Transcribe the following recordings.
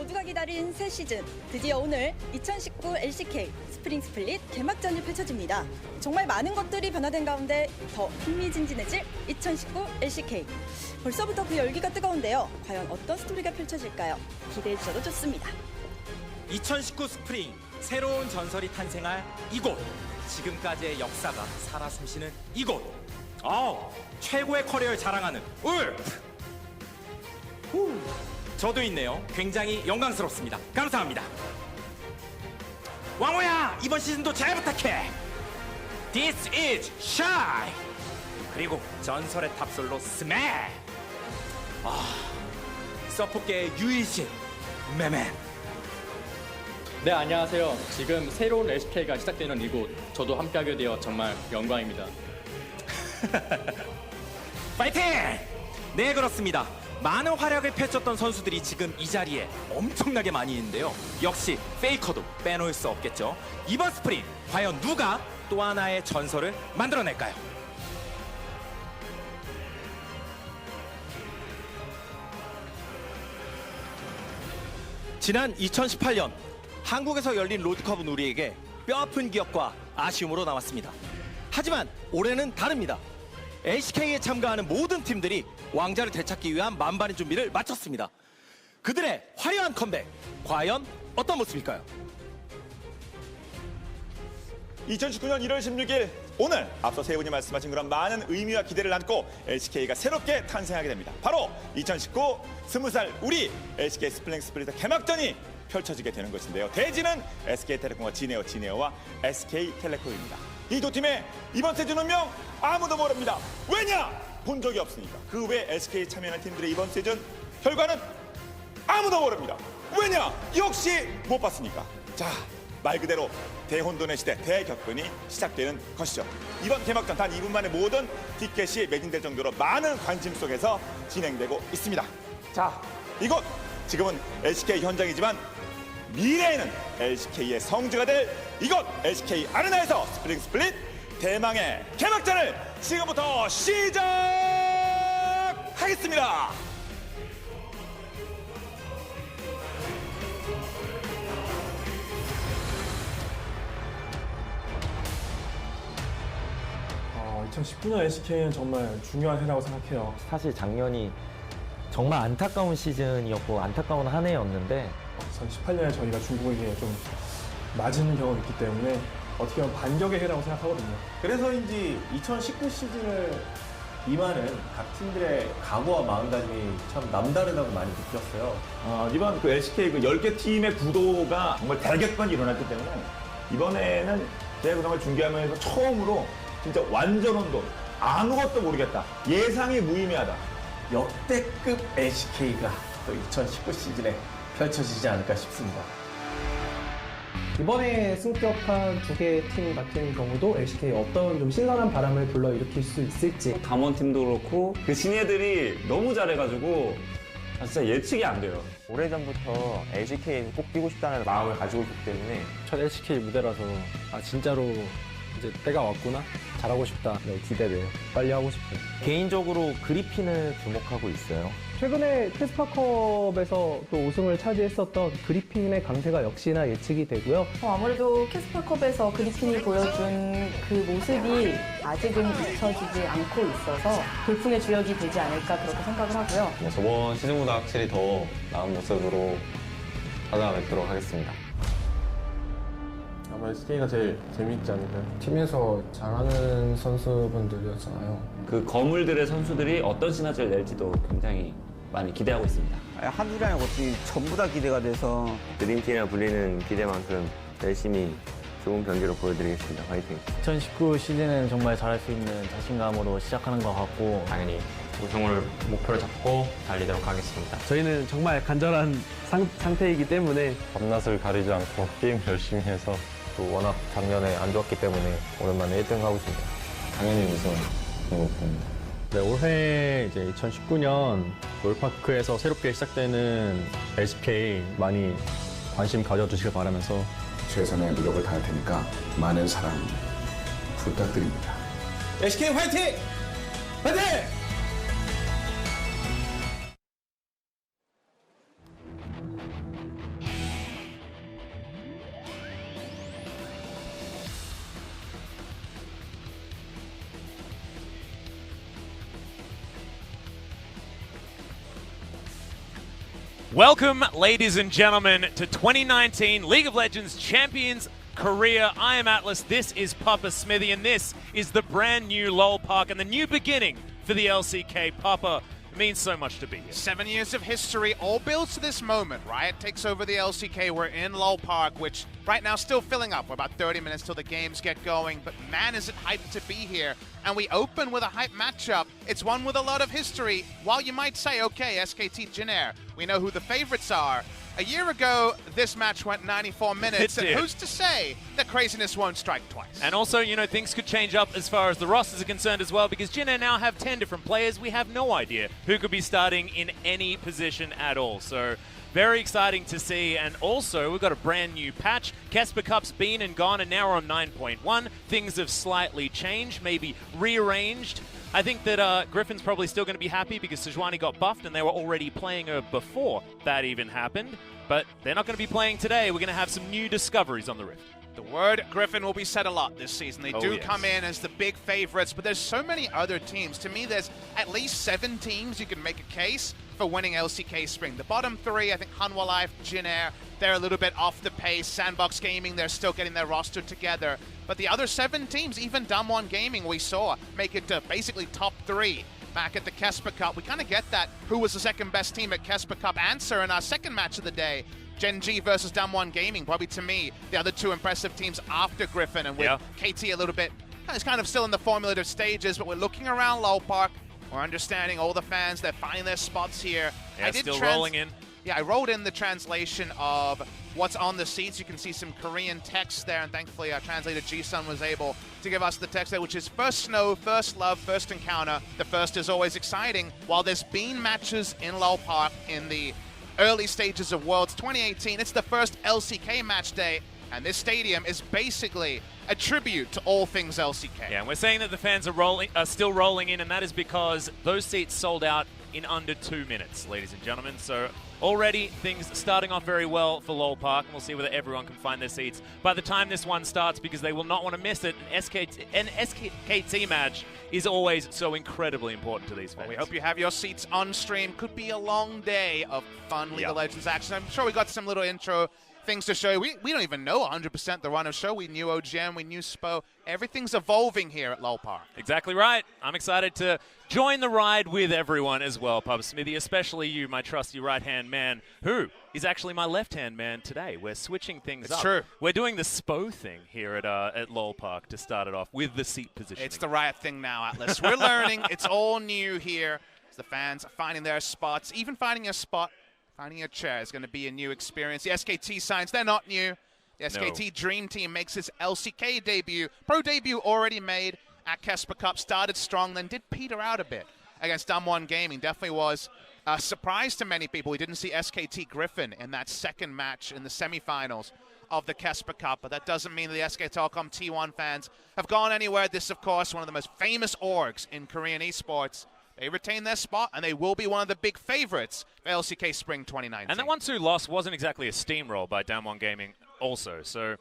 모두가 기다린 새 시즌, 드디어 오늘 2019 LCK 스프링 스플릿 개막전이 펼쳐집니다. 정말 많은 것들이 변화된 가운데 더 흥미진진해질 2019 LCK. 벌써부터 그 열기가 뜨거운데요. 과연 어떤 스토리가 펼쳐질까요? 기대해 주셔도 좋습니다. 2019 스프링, 새로운 전설이 탄생할 이곳. 지금까지의 역사가 살아 숨쉬는 이곳. 최고의 커리어를 자랑하는 울프. 저도 있네요. 굉장히 영광스럽습니다. 감사합니다. 왕호야, 이번 시즌도 잘 부탁해. This is Shy. 그리고 전설의 탑솔로 스매. 서포계의 유일신 매맨. 네, 안녕하세요. 지금 새로운 SK가 시작되는 이곳, 저도 함께하게 되어 정말 영광입니다. 파이팅! 네, 그렇습니다. 많은 활약을 펼쳤던 선수들이 지금 이 자리에 엄청나게 많이 있는데요. 역시 페이커도 빼놓을 수 없겠죠. 이번 스프링, 과연 누가 또 하나의 전설을 만들어낼까요? 지난 2018년 한국에서 열린 롤드컵은 우리에게 뼈아픈 기억과 아쉬움으로 남았습니다. 하지만 올해는 다릅니다. SK에 참가하는 모든 팀들이 왕자를 되찾기 위한 만반의 준비를 마쳤습니다. 그들의 화려한 컴백, 과연 어떤 모습일까요? 2019년 1월 16일 오늘 앞서 세 분이 말씀하신 그런 많은 의미와 기대를 안고 LCK가 새롭게 탄생하게 됩니다. 바로 2019 20살 우리 LCK 스플링 스플릿 개막전이 펼쳐지게 되는 것인데요. 대진은 SK텔레콤과 진에어와 SK텔레콤입니다. 이 두 팀의 이번 시즌 운명 아무도 모릅니다. 왜냐? 본 적이 없으니까. 그 외 SK 참여하는 팀들의 이번 시즌 결과는 아무도 모릅니다. 왜냐? 역시 못 봤으니까. 자, 말 그대로 대혼돈의 시대, 대격변이 시작되는 것이죠. 이번 개막전 단 2분 만에 모든 티켓이 매진될 정도로 많은 관심 속에서 진행되고 있습니다. 자, 이곳 지금은 LCK 현장이지만 미래에는 LCK의 성지가 될 이곳 LCK 아레나에서 스프링 스플릿 대망의 개막전을 지금부터 시작하겠습니다. 어, 2019년 LCK는 정말 중요한 해라고 생각해요. 사실 작년이 정말 안타까운 시즌이었고 안타까운 한 해였는데 2018년에 저희가 중국에게 좀 맞은 경험이 있기 때문에 어떻게 보면 반격의 해라고 생각하거든요. 그래서인지 2019 시즌을 임하는 각 팀들의 각오와 마음가짐이 참 남다르다고 많이 느꼈어요. 이번 그 LCK 그 10개 팀의 구도가 정말 대격변이 일어났기 때문에 이번에는 제가 그동안 중계하면서 처음으로 진짜 완전 혼돈, 아무것도 모르겠다, 예상이 무의미하다. 역대급 LCK가 또 2019 시즌에 펼쳐지지 않을까 싶습니다. 이번에 승격한 두 개의 팀 같은 경우도 LCK에 어떤 좀 신선한 바람을 불러일으킬 수 있을지. 담원팀도 그렇고 그 신예들이 너무 잘해가지고 진짜 예측이 안 돼요. 오래전부터 LCK에 꼭 뛰고 싶다는 마음을 가지고 있기 때문에 첫 LCK 무대라서 진짜로 이제 때가 왔구나? 잘하고 싶다. 네, 기대돼요. 빨리 하고 싶어요. 개인적으로 그리핀을 주목하고 있어요. 최근에 캐스파컵에서 또 우승을 차지했었던 그리핀의 강세가 역시나 예측이 되고요. 아무래도 캐스파컵에서 그리핀이 보여준 그 모습이 아직은 잊혀지지 않고 있어서 돌풍의 주역이 되지 않을까 그렇게 생각을 하고요. 저번 시즌보다 확실히 더 나은 모습으로 찾아뵙도록 하겠습니다. 아마 SK가 제일 재밌지 않을까요? 팀에서 잘하는 선수분들이었잖아요. 그 거물들의 선수들이 어떤 시너지를 낼지도 굉장히 많이 기대하고 있습니다. 한두 장의 것들이 전부 다 기대가 돼서 드림팀이라 불리는 기대만큼 열심히 좋은 경기로 보여드리겠습니다. 화이팅! 2019 시즌은 정말 잘할 수 있는 자신감으로 시작하는 것 같고 당연히 우승을 목표로 잡고 달리도록 하겠습니다. 저희는 정말 간절한 상태이기 때문에 밤낮을 가리지 않고 게임 열심히 해서 또 워낙 작년에 안 좋았기 때문에 오랜만에 1등 하고 있습니다. 당연히 우승을 목표입니다. 네, 올해 이제 2019년 롤파크에서 새롭게 시작되는 LCK 많이 관심 가져주시길 바라면서 최선의 노력을 다할 테니까 많은 사랑 부탁드립니다. LCK 화이팅! 화이팅! Welcome, ladies and gentlemen, to 2019 League of Legends Champions Korea. I am Atlas, this is Papa Smithy, and this is the brand new LOL Park and the new beginning for the LCK. Papa, it means so much to be here. 7 years of history, all builds to this moment. Riot takes over the LCK. We're in LOL Park, which right now still filling up. We're about 30 minutes till the games get going, but man, is it hyped to be here. And we open with a hype matchup. It's one with a lot of history. While you might say, okay, SKT Jin Air, we know who the favorites are. A year ago, this match went 94 minutes, and who's to say that craziness won't strike twice? And also, you know, things could change up as far as the rosters are concerned as well, because Jin Air now have 10 different players. We have no idea who could be starting in any position at all. So very exciting to see. And also, we've got a brand new patch. Casper Cup's been and gone, and now we're on 9.1. Things have slightly changed, maybe rearranged. I think that Griffin's probably still going to be happy because Sejuani got buffed and they were already playing her before that even happened. But they're not going to be playing today. We're going to have some new discoveries on the Rift. The word Griffin will be said a lot this season. They do come in as the big favorites, but there's so many other teams. To me, there's at least 7 teams you can make a case for winning LCK Spring. The bottom 3, I think Hanwha Life, Jin Air, they're a little bit off the pace. Sandbox Gaming, they're still getting their roster together. But the other 7 teams, even Damwon Gaming, we saw make it to basically top 3 back at the Casper Cup. We kind of get that who was the second best team at Casper Cup answer in our second match of the day. Gen G versus Damwon Gaming, probably to me, the other 2 impressive teams after Griffin, and with KT a little bit, it's kind of still in the formulative stages, but we're looking around LOL Park. We're understanding all the fans, they're finding their spots here. Yeah, still rolling in. Yeah, I wrote in the translation of what's on the seats. You can see some Korean text there, and thankfully our translator Ji-sun was able to give us the text there, which is first snow, first love, first encounter. The first is always exciting. While there's been matches in LOL Park in the early stages of Worlds 2018, it's the first LCK match day, and this stadium is basically a tribute to all things LCK. Yeah, and we're saying that the fans are still rolling in, and that is because those seats sold out in under 2 minutes, ladies and gentlemen. So already things starting off very well for LOL Park, and we'll see whether everyone can find their seats by the time this one starts, because they will not want to miss it. An SKT match is always so incredibly important to these fans. Well, we hope you have your seats on stream. Could be a long day of fun League of Legends action. I'm sure we got some little intro things to show. We don't even know 100% the run of show. We knew OGM, we knew Spo. Everything's evolving here at LOL Park. Exactly right. I'm excited to join the ride with everyone as well, Papa Smithy, especially you, my trusty right-hand man, who is actually my left-hand man today. We're switching things up. It's true. We're doing the Spo thing here at LOL Park to start it off with the seat position. It's the Riot thing now, Atlas. We're learning. It's all new here. As the fans are finding their spots, even finding a spot. Finding a chair is going to be a new experience. The SKT signs, they're not new. The SKT Dream Team makes its LCK debut. Pro debut already made at Casper Cup. Started strong, then did peter out a bit against Damwon Gaming. Definitely was a surprise to many people. We didn't see SKT Griffin in that second match in the semifinals of the Casper Cup, but that doesn't mean that the SK Telecom T1 fans have gone anywhere. This, of course, one of the most famous orgs in Korean esports. They retain their spot, and they will be one of the big favorites for LCK Spring 2019. And that 1-2 loss wasn't exactly a steamroll by Damwon Gaming also. So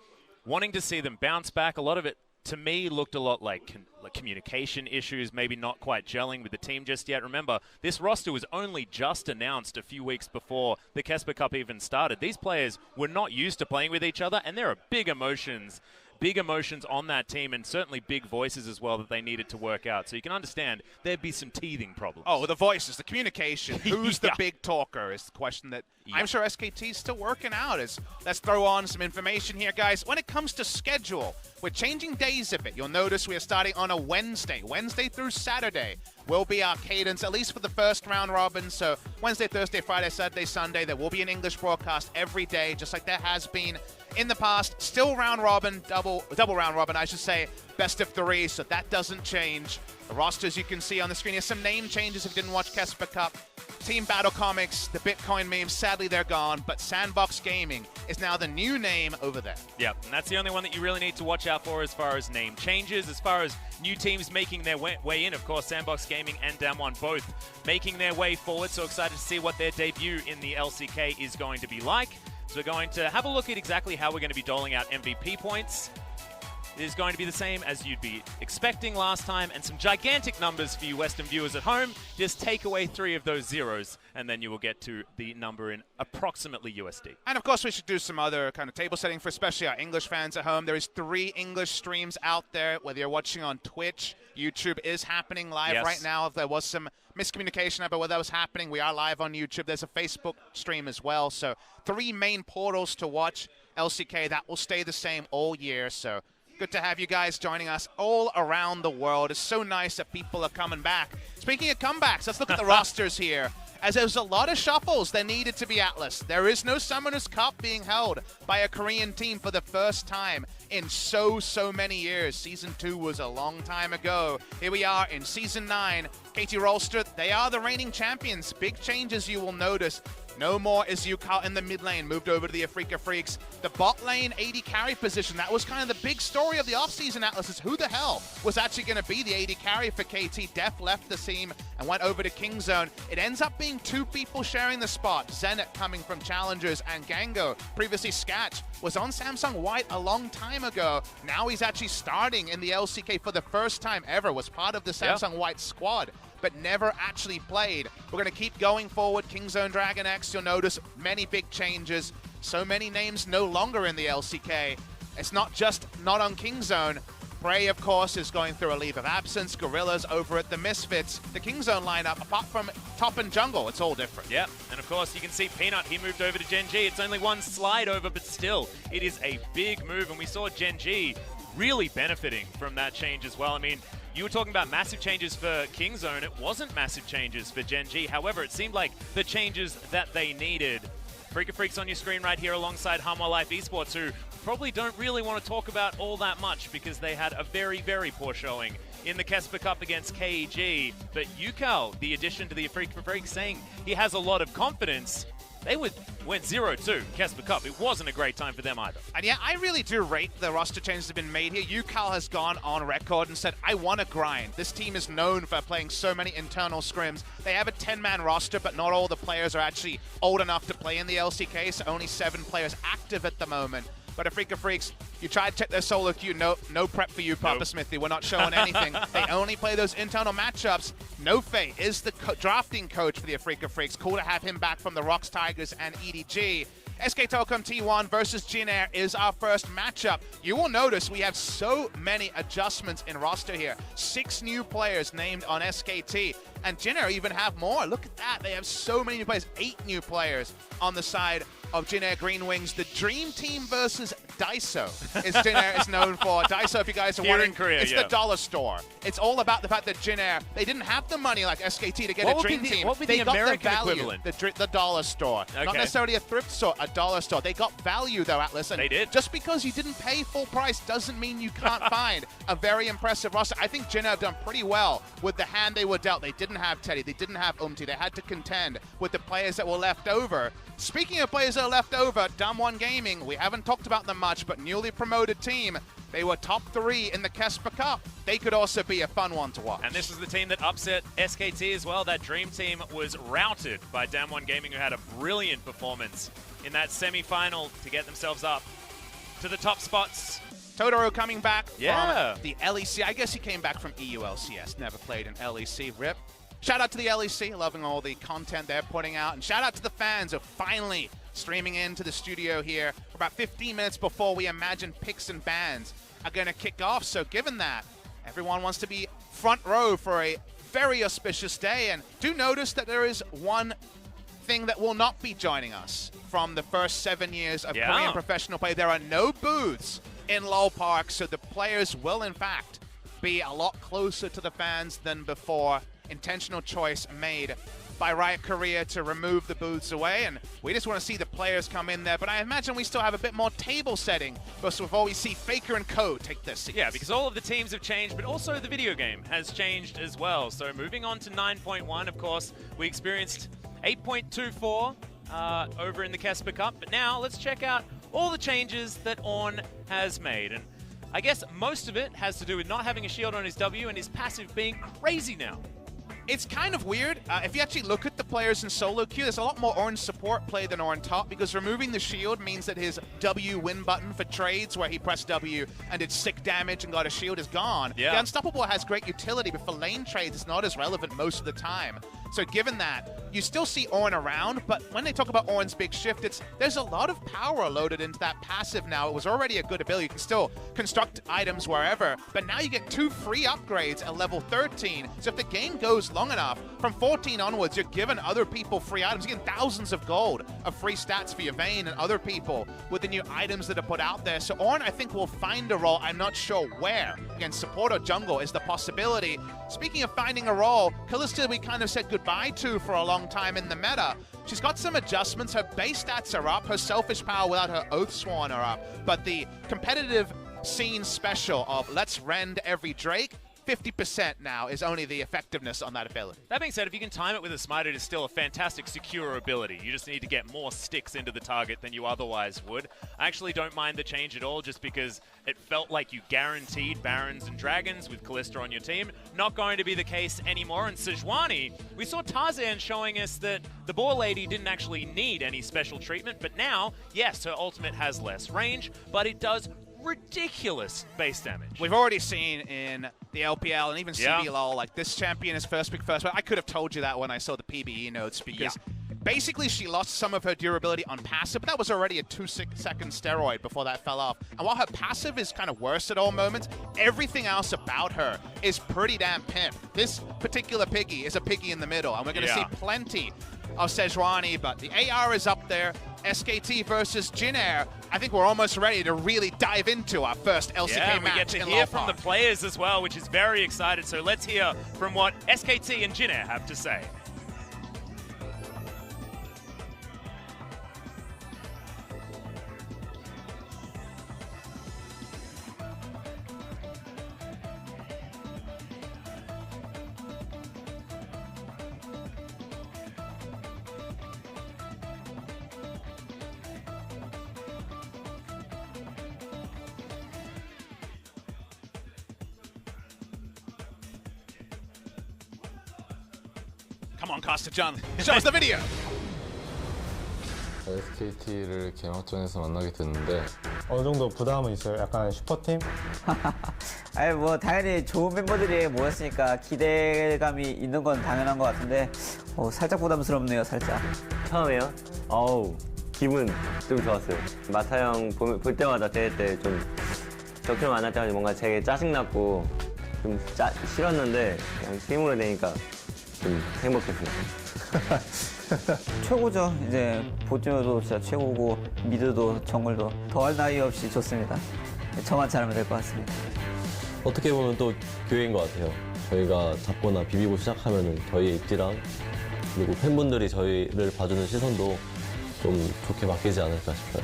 wanting to see them bounce back, a lot of it, to me, looked a lot like communication issues, maybe not quite gelling with the team just yet. Remember, this roster was only just announced a few weeks before the Casper Cup even started. These players were not used to playing with each other, and there are big emotions on that team, and certainly big voices as well that they needed to work out. So you can understand there'd be some teething problems. Oh, the voices, the communication. Who's the big talker is the question that I'm sure SKT is still working out. Let's throw on some information here, guys. When it comes to schedule, we're changing days a bit. You'll notice we are starting on a Wednesday. Wednesday through Saturday will be our cadence, at least for the first round robin. So Wednesday, Thursday, Friday, Saturday, Sunday, there will be an English broadcast every day, just like there has been in the past. Still round robin, double round robin, I should say, best of 3, so that doesn't change. The rosters you can see on the screen. Here's some name changes if you didn't watch Casper Cup. Team Battle Comics, the Bitcoin memes, sadly they're gone, but Sandbox Gaming is now the new name over there. Yep, and that's the only one that you really need to watch out for as far as name changes. As far as new teams making their way in, of course, Sandbox Gaming and Damwon both making their way forward, so excited to see what their debut in the LCK is going to be like. So we're going to have a look at exactly how we're going to be doling out MVP points. is going to be the same as you'd be expecting last time, and some gigantic numbers for you Western viewers at home. Just take away 3 of those zeros, and then you will get to the number in approximately USD. And of course, we should do some other kind of table setting for especially our English fans at home. There is 3 English streams out there, whether you're watching on Twitch, YouTube is happening live right now. If there was some miscommunication about what that was happening, we are live on YouTube. There's a Facebook stream as well. So 3 main portals to watch LCK. That will stay the same all year. So good to have you guys joining us all around the world. It's so nice that people are coming back. Speaking of comebacks, let's look at the rosters here. As there's a lot of shuffles, there needed to be Atlas. There is no Summoners Cup being held by a Korean team for the first time in so many years. Season 2 was a long time ago. Here we are in Season 9. KT Rolster, they are the reigning champions. Big changes you will notice. No more is Yukal in the mid lane, moved over to the Afrika Freaks. The bot lane AD carry position, that was kind of the big story of the offseason, Atlas, is who the hell was actually going to be the AD carry for KT. Def left the team and went over to Kingzone. It ends up being 2 people sharing the spot. Zenit coming from Challengers and Gango. Previously, Sketch was on Samsung White a long time ago. Now he's actually starting in the LCK for the first time ever, was part of the Samsung White squad, but never actually played. We're going to keep going forward. Kingzone Dragon X, you'll notice many big changes. So many names no longer in the LCK. It's not just not on Kingzone. Bray, of course, is going through a leave of absence. Gorillas over at the Misfits. The Kingzone lineup, apart from top and jungle, it's all different. Yeah, and of course you can see Peanut, he moved over to Gen G. It's only 1 slide over, but still, it is a big move, and we saw Gen G really benefiting from that change as well. I mean, you were talking about massive changes for Kingzone. It wasn't massive changes for Gen G. However, it seemed like the changes that they needed. FLICKR Freaks on your screen right here alongside Hanwha Life Esports, who probably don't really want to talk about all that much because they had a very poor showing in the Kesper Cup against KEG. But Yukal, the addition to the FLICKR Freaks, saying he has a lot of confidence. They went 0-2 Kesper Cup. It wasn't a great time for them either. And yeah, I really do rate the roster changes that have been made here. Yukal has gone on record and said, I want to grind. This team is known for playing so many internal scrims. They have a 10-man roster, but not all the players are actually old enough to play in the LCK, so only 7 players active at the moment. But FLICKR Freaks, you tried to check their solo queue. No prep for you, Papa Smithy. We're not showing anything. They only play those internal matchups. No Fate is the drafting coach for the FLICKR Freaks. Cool to have him back from the Rocks Tigers and EDG. SK Telecom T1 versus Jin Air is our first matchup. You will notice we have so many adjustments in roster here. 6 new players named on SKT. And Jin Air even have more. Look at that. They have so many new players. 8 new players on the side of Jin Air Green Wings. The Dream Team versus Daiso is Jin Air is known for. Daiso, if you guys are wondering, Korea, it's the dollar store. It's all about the fact that Jin Air, they didn't have the money like SKT to get a Dream Team. What would they be the got American the value, equivalent? The dollar store. Okay. Not necessarily a thrift store, a dollar store. They got value though, Atlas. And they did. Just because you didn't pay full price doesn't mean you can't find a very impressive roster. I think Jin Air have done pretty well with the hand they were dealt. They didn't have Teddy. They didn't have Umti. They had to contend with the players that were left over. Speaking of players that are left over, Damwon Gaming, we haven't talked about them much, but newly promoted team. They were top 3 in the Kesper Cup. They could also be a fun one to watch. And this is the team that upset SKT as well. That Dream Team was routed by Damwon Gaming, who had a brilliant performance in that semi-final to get themselves up to the top spots. Totoro coming back from the LEC. I guess he came back from EULCS. Never played in LEC. RIP. Shout out to the LEC, loving all the content they're putting out. And shout out to the fans who are finally streaming into the studio here. We're about 15 minutes before we imagine picks and bans are going to kick off. So given that, everyone wants to be front row for a very auspicious day. And do notice that there is one thing that will not be joining us from the first 7 years of Korean professional play. There are no booths in LoL Park, so the players will, in fact, be a lot closer to the fans than before. Intentional choice made by Riot Korea to remove the booths away, and we just want to see the players come in there. But I imagine we still have a bit more table setting before we see FLICKR and Co. take their seats. Yeah, because all of the teams have changed, but also the video game has changed as well. So moving on to 9.1, of course, we experienced 8.24 over in the Kesper Cup, but now let's check out all the changes that Ornn has made. And I guess most of it has to do with not having a shield on his W and his passive being crazy now. It's kind of weird. If you actually look at the players in solo queue, there's a lot more Orange support play than Orange top, because removing the shield means that his W win button for trades, where he pressed W and did sick damage and got a shield, is gone. Yeah. The Unstoppable has great utility, but for lane trades, it's not as relevant most of the time. So given that, you still see Ornn around, but when they talk about Ornn's big shift, there's a lot of power loaded into that passive now. It was already a good ability. You can still construct items wherever, but now you get 2 free upgrades at level 13. So if the game goes long enough, from 14 onwards, you're giving other people free items. You're getting thousands of gold of free stats for your Vayne and other people with the new items that are put out there. So Ornn, I think, will find a role. I'm not sure where. Again, support or jungle is the possibility. Speaking of finding a role, Kalista we kind of said goodbye to for a long time in the meta. She's got some adjustments. Her base stats are up. Her selfish power without her Oathsworn are up. But the competitive scene special of let's rend every Drake, 50% now is only the effectiveness on that ability. That being said, if you can time it with a smite, it is still a fantastic secure ability. You just need to get more sticks into the target than you otherwise would. I actually don't mind the change at all, just because it felt like you guaranteed Barons and Dragons with Kalista on your team. Not going to be the case anymore. And Sejuani, we saw Tarzan showing us that the Boar Lady didn't actually need any special treatment, but now, yes, her ultimate has less range, but it does ridiculous base damage. We've already seen in the LPL and even CBLOL, like this champion is first pick first, but I could have told you that when I saw the PBE notes, because basically she lost some of her durability on passive, but that was already a 2-second steroid before that fell off. And while her passive is kind of worse at all moments, everything else about her is pretty damn pimp. This particular piggy is a piggy in the middle, and we're going to see plenty of Sejuani, but the AR is up there. SKT versus Jin Air. I think we're almost ready to really dive into our first LCK match. We get to hear from the players as well, which is very excited. So let's hear from what SKT and Jin Air have to say. Come on, Costa John, show us the video. SKT를 개막전에서 만나게 됐는데 어느 정도 부담은 있어요. 약간 슈퍼팀? 아니 뭐 당연히 좋은 멤버들이 모였으니까 기대감이 있는 건 당연한 것 같은데 살짝 부담스럽네요, 살짝. 처음에요? 어우, 기분 좀 좋았어요. 마타 형 볼 때마다 대회 때 좀 적혈 만날 때마다 뭔가 되게 짜증났고 좀 싫었는데 그냥 팀으로 되니까 좀 행복했습니다. 최고죠. 이제 보조도 진짜 최고고 미드도 정글도 더할 나위 없이 좋습니다. 저만 잘하면 될 것 같습니다. 어떻게 보면 또 기회인 것 같아요. 저희가 잡거나 비비고 시작하면은 저희의 입지랑 그리고 팬분들이 저희를 봐주는 시선도 좀 좋게 바뀌지 않을까 싶어요.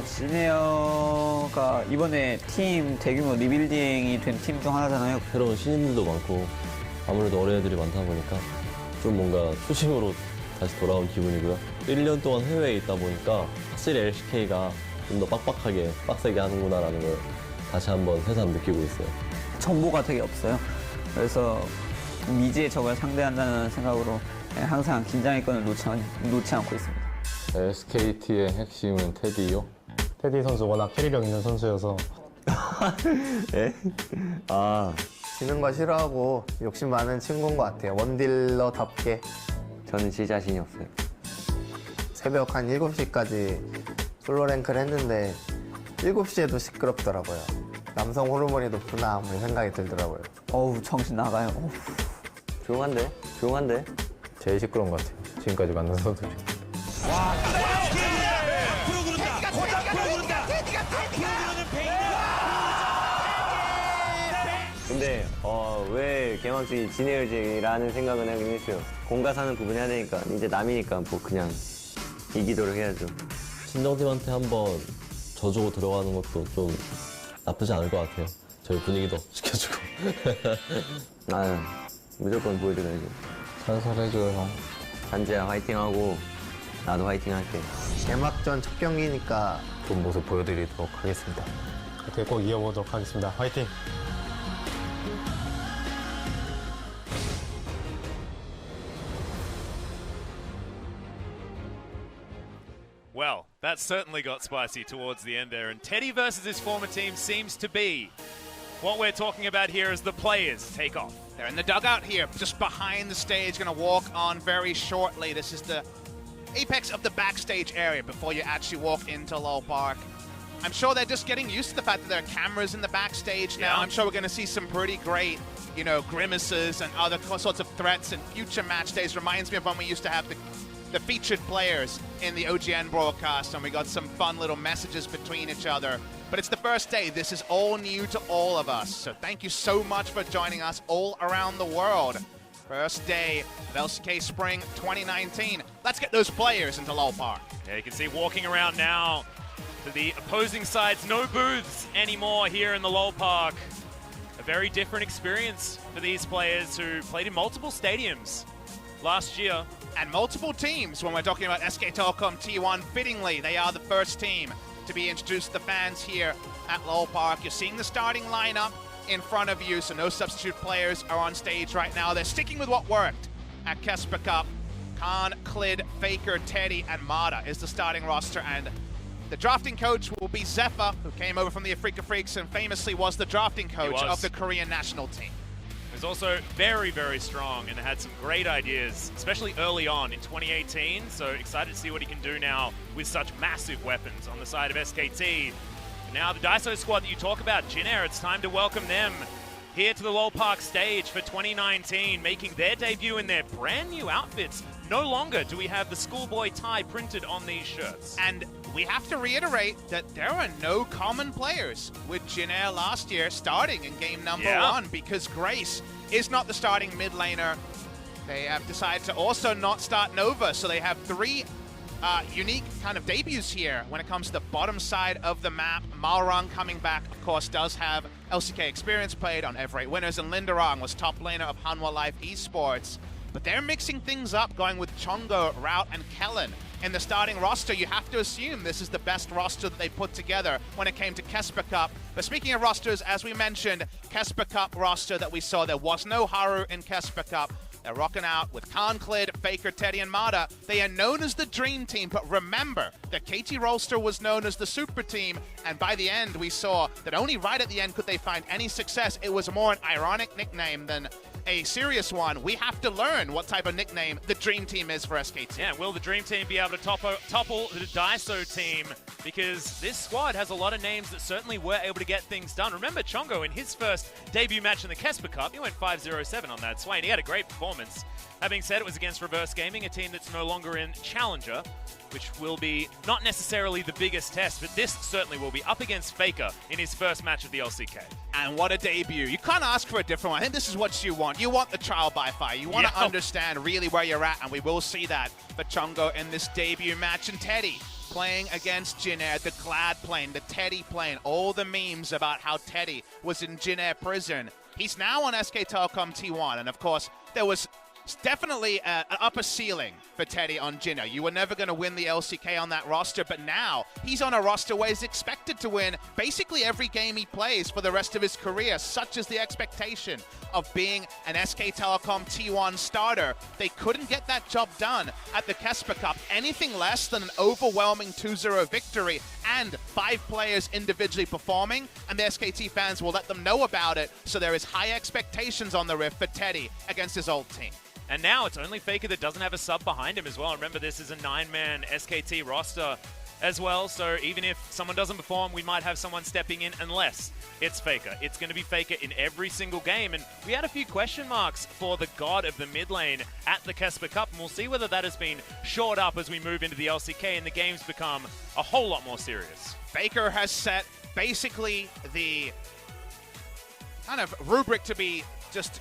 진에어가 이번에 팀 대규모 리빌딩이 된 팀 중 하나잖아요. 새로운 신인들도 많고 아무래도 어린애들이 많다 보니까 좀 뭔가 초심으로 다시 돌아온 기분이고요. 1년 동안 해외에 있다 보니까 확실히 LCK가 좀 더 빡빡하게 빡세게 하는구나라는 걸 다시 한번 새삼 느끼고 있어요. 정보가 되게 없어요. 그래서 미지의 적을 상대한다는 생각으로 항상 긴장의 끈을 놓지 않고 있습니다. SKT의 핵심은 테디요? 테디 선수 워낙 캐리력 있는 선수여서. 네? 지는 거 싫어하고 욕심 많은 친구인 것 같아요. 원딜러답게. 저는 제 자신이 없어요. 새벽 한 7시까지 솔로 랭크를 했는데 7시에도 시끄럽더라고요. 남성 호르몬이 높구나 뭐 생각이 들더라고요. 어우, 정신 나가요. 조용한데? 제일 시끄러운 것 같아요. 지금까지 만난 선수 중에. 근데 왜 개막전이 진에어지라는 생각은 하긴 했어요. 공가사는 구분해야 되니까 이제 남이니까 뭐 그냥 이기도록 해야죠. 친정팀한테 한번 져주고 들어가는 것도 좀 나쁘지 않을 것 같아요. 저희 분위기도 지켜주고. 무조건 보여드려야죠. 살살해줘요, 형. 단지야 화이팅하고 나도 화이팅 할게. 개막전 첫 경기니까 좋은 모습 보여드리도록 하겠습니다. 그렇게 꼭 이어보도록 하겠습니다. 화이팅! that certainly got spicy towards the end there. And Teddy versus his former team seems to be what we're talking about here as the players take off. They're in the dugout here, just behind the stage, going to walk on very shortly. This is the apex of the backstage area before you actually walk into Lowell Park. I'm sure they're just getting used to the fact that there are cameras in the backstage now. I'm sure we're going to see some pretty great, you know, grimaces and other sorts of threats in future match days. Reminds me of when we used to have the featured players in the OGN broadcast, and we got some fun little messages between each other. But it's the first day. This is all new to all of us. So thank you so much for joining us all around the world. First day of LCK Spring 2019. Let's get those players into Lowell Park. Yeah, you can see walking around now to the opposing sides. No booths anymore here in the Lowell Park. A very different experience for these players who played in multiple stadiums last year. And multiple teams when we're talking about SK Telecom T1. Fittingly, they are the first team to be introduced to the fans here at Lowell Park. You're seeing the starting lineup in front of you, so no substitute players are on stage right now. They're sticking with what worked at Kesper Cup. Khan, Klid, FLICKR, Teddy, and Mada is the starting roster, and the drafting coach will be Zephyr, who came over from the Afrika Freaks and famously was the drafting coach of the Korean national team. He was also very, very strong and had some great ideas, especially early on in 2018. So excited to see what he can do now with such massive weapons on the side of SKT. And now the Daiso squad that you talk about, Jin Air, it's time to welcome them here to the Lowell Park stage for 2019, making their debut in their brand new outfits. No longer do we have the schoolboy tie printed on these shirts. And we have to reiterate that there are no common players with Jin Air last year starting in game number 1 because Grace is not the starting mid laner. They have decided to also not start Nova, so they have 3 unique kind of debuts here when it comes to the bottom side of the map. Malrang coming back, of course, does have LCK experience, played on Ever 8 Winners, and Linderang was top laner of Hanwha Life Esports. But they're mixing things up, going with Chongo, Rout, and Kellen. In the starting roster, you have to assume this is the best roster that they put together when it came to Kesper Cup. But speaking of rosters, as we mentioned, Kesper Cup roster that we saw, there was no Haru in Kesper Cup. They're rocking out with Khan, Klid, FLICKR, Teddy, and Mada. They are known as the Dream Team, but remember that KT Rolster was known as the Super Team, and by the end, we saw that only right at the end could they find any success. It was more an ironic nickname than a serious one. We have to learn what type of nickname the Dream Team is for SKT. Yeah, will the Dream Team be able to topple the Daiso team? Because this squad has a lot of names that certainly were able to get things done. Remember Chongo in his first debut match in the Kesper Cup, he went 5-0-7 on that Swain. He had a great performance. Having said, it was against Reverse Gaming, a team that's no longer in Challenger, which will be not necessarily the biggest test, but this certainly will be up against FLICKR in his first match of the LCK. And what a debut. You can't ask for a different one. I think this is what you want. You want the trial by fire. You want to understand really where you're at, and we will see that for Chongo in this debut match. And Teddy playing against Jin Air, the Glad plane, the Teddy plane, all the memes about how Teddy was in Jin Air prison. He's now on SK Telecom T1, and of course, there was definitely an upper ceiling for Teddy on Jin Air. You were never going to win the LCK on that roster, but now he's on a roster where he's expected to win basically every game he plays for the rest of his career. Such is the expectation of being an SK Telecom T1 starter. They couldn't get that job done at the Kesper Cup. Anything less than an overwhelming 2-0 victory and 5 players individually performing, and the SKT fans will let them know about it, so there is high expectations on the Rift for Teddy against his old team. And now it's only FLICKR that doesn't have a sub behind him as well. Remember, this is a 9-man SKT roster as well, so even if someone doesn't perform, we might have someone stepping in unless it's FLICKR. It's going to be FLICKR in every single game, and we had a few question marks for the god of the mid lane at the Kesper Cup, and we'll see whether that has been shored up as we move into the LCK and the games become a whole lot more serious. FLICKR has set basically the kind of rubric to be just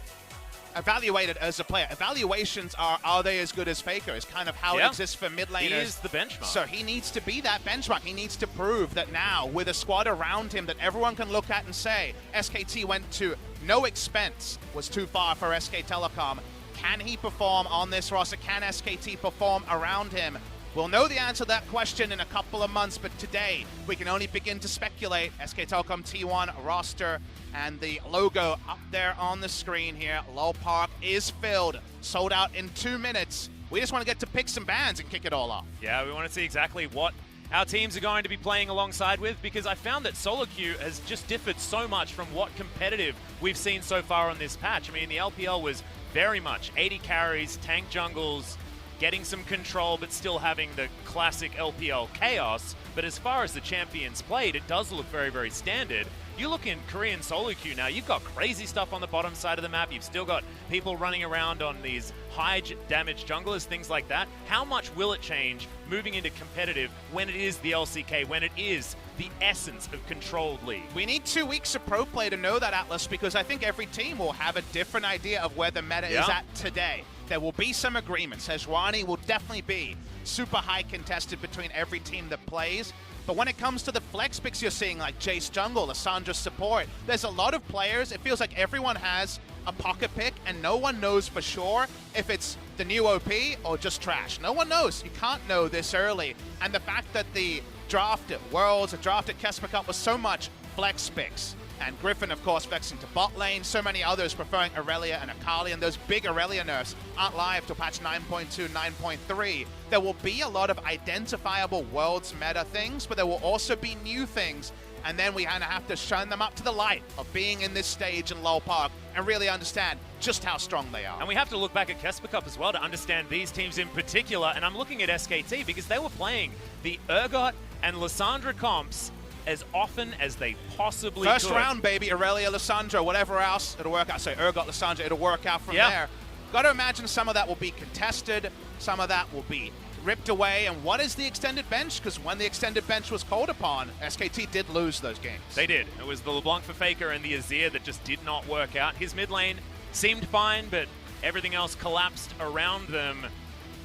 evaluated as a player. Evaluations are they as good as FLICKR is kind of how it exists for mid laners. He is the benchmark. So he needs to be that benchmark. He needs to prove that now, with a squad around him that everyone can look at and say, SKT went to no expense, was too far for SK Telecom. Can he perform on this roster? Can SKT perform around him? We'll know the answer to that question in a couple of months, but today we can only begin to speculate. SK Telecom T1 roster and the logo up there on the screen here. Lowell Park is filled, sold out in 2 minutes. We just want to get to pick some bands and kick it all off. Yeah, we want to see exactly what our teams are going to be playing alongside with, because I found that solo queue has just differed so much from what competitive we've seen so far on this patch. I mean, the LPL was very much 80 carries, tank jungles, getting some control, but still having the classic LPL chaos. But as far as the champions played, it does look very, very standard. You look in Korean solo queue now, you've got crazy stuff on the bottom side of the map. You've still got people running around on these high damage junglers, things like that. How much will it change moving into competitive when it is the LCK, when it is the essence of controlled league? We need 2 weeks of pro play to know that, Atlas, because I think every team will have a different idea of where the meta is at today. There will be some agreements. Sejuani will definitely be super high contested between every team that plays. But when it comes to the flex picks you're seeing, like Jace Jungle, Lissandra support, there's a lot of players. It feels like everyone has a pocket pick, and no one knows for sure if it's the new OP or just trash. No one knows. You can't know this early. And the fact that the draft at Worlds, the draft at Kesper Cup was so much flex picks. And Griffin, of course, flexing to bot lane. So many others preferring Aurelia and Akali, and those big Aurelia nerfs aren't live till patch 9.2, 9.3. There will be a lot of identifiable Worlds meta things, but there will also be new things. And then we kind of have to shine them up to the light of being in this stage in Lowell Park and really understand just how strong they are. And we have to look back at Kesper Cup as well to understand these teams in particular. And I'm looking at SKT because they were playing the Urgot and Lissandra comps as often as they possibly could. First round, baby, Aurelia, Lissandra, whatever else, it'll work out. So Urgot, Lissandra, it'll work out from there. Got to imagine some of that will be contested, some of that will be ripped away. And what is the extended bench? Because when the extended bench was called upon, SKT did lose those games. They did. It was the LeBlanc for FLICKR and the Azir that just did not work out. His mid lane seemed fine, but everything else collapsed around them.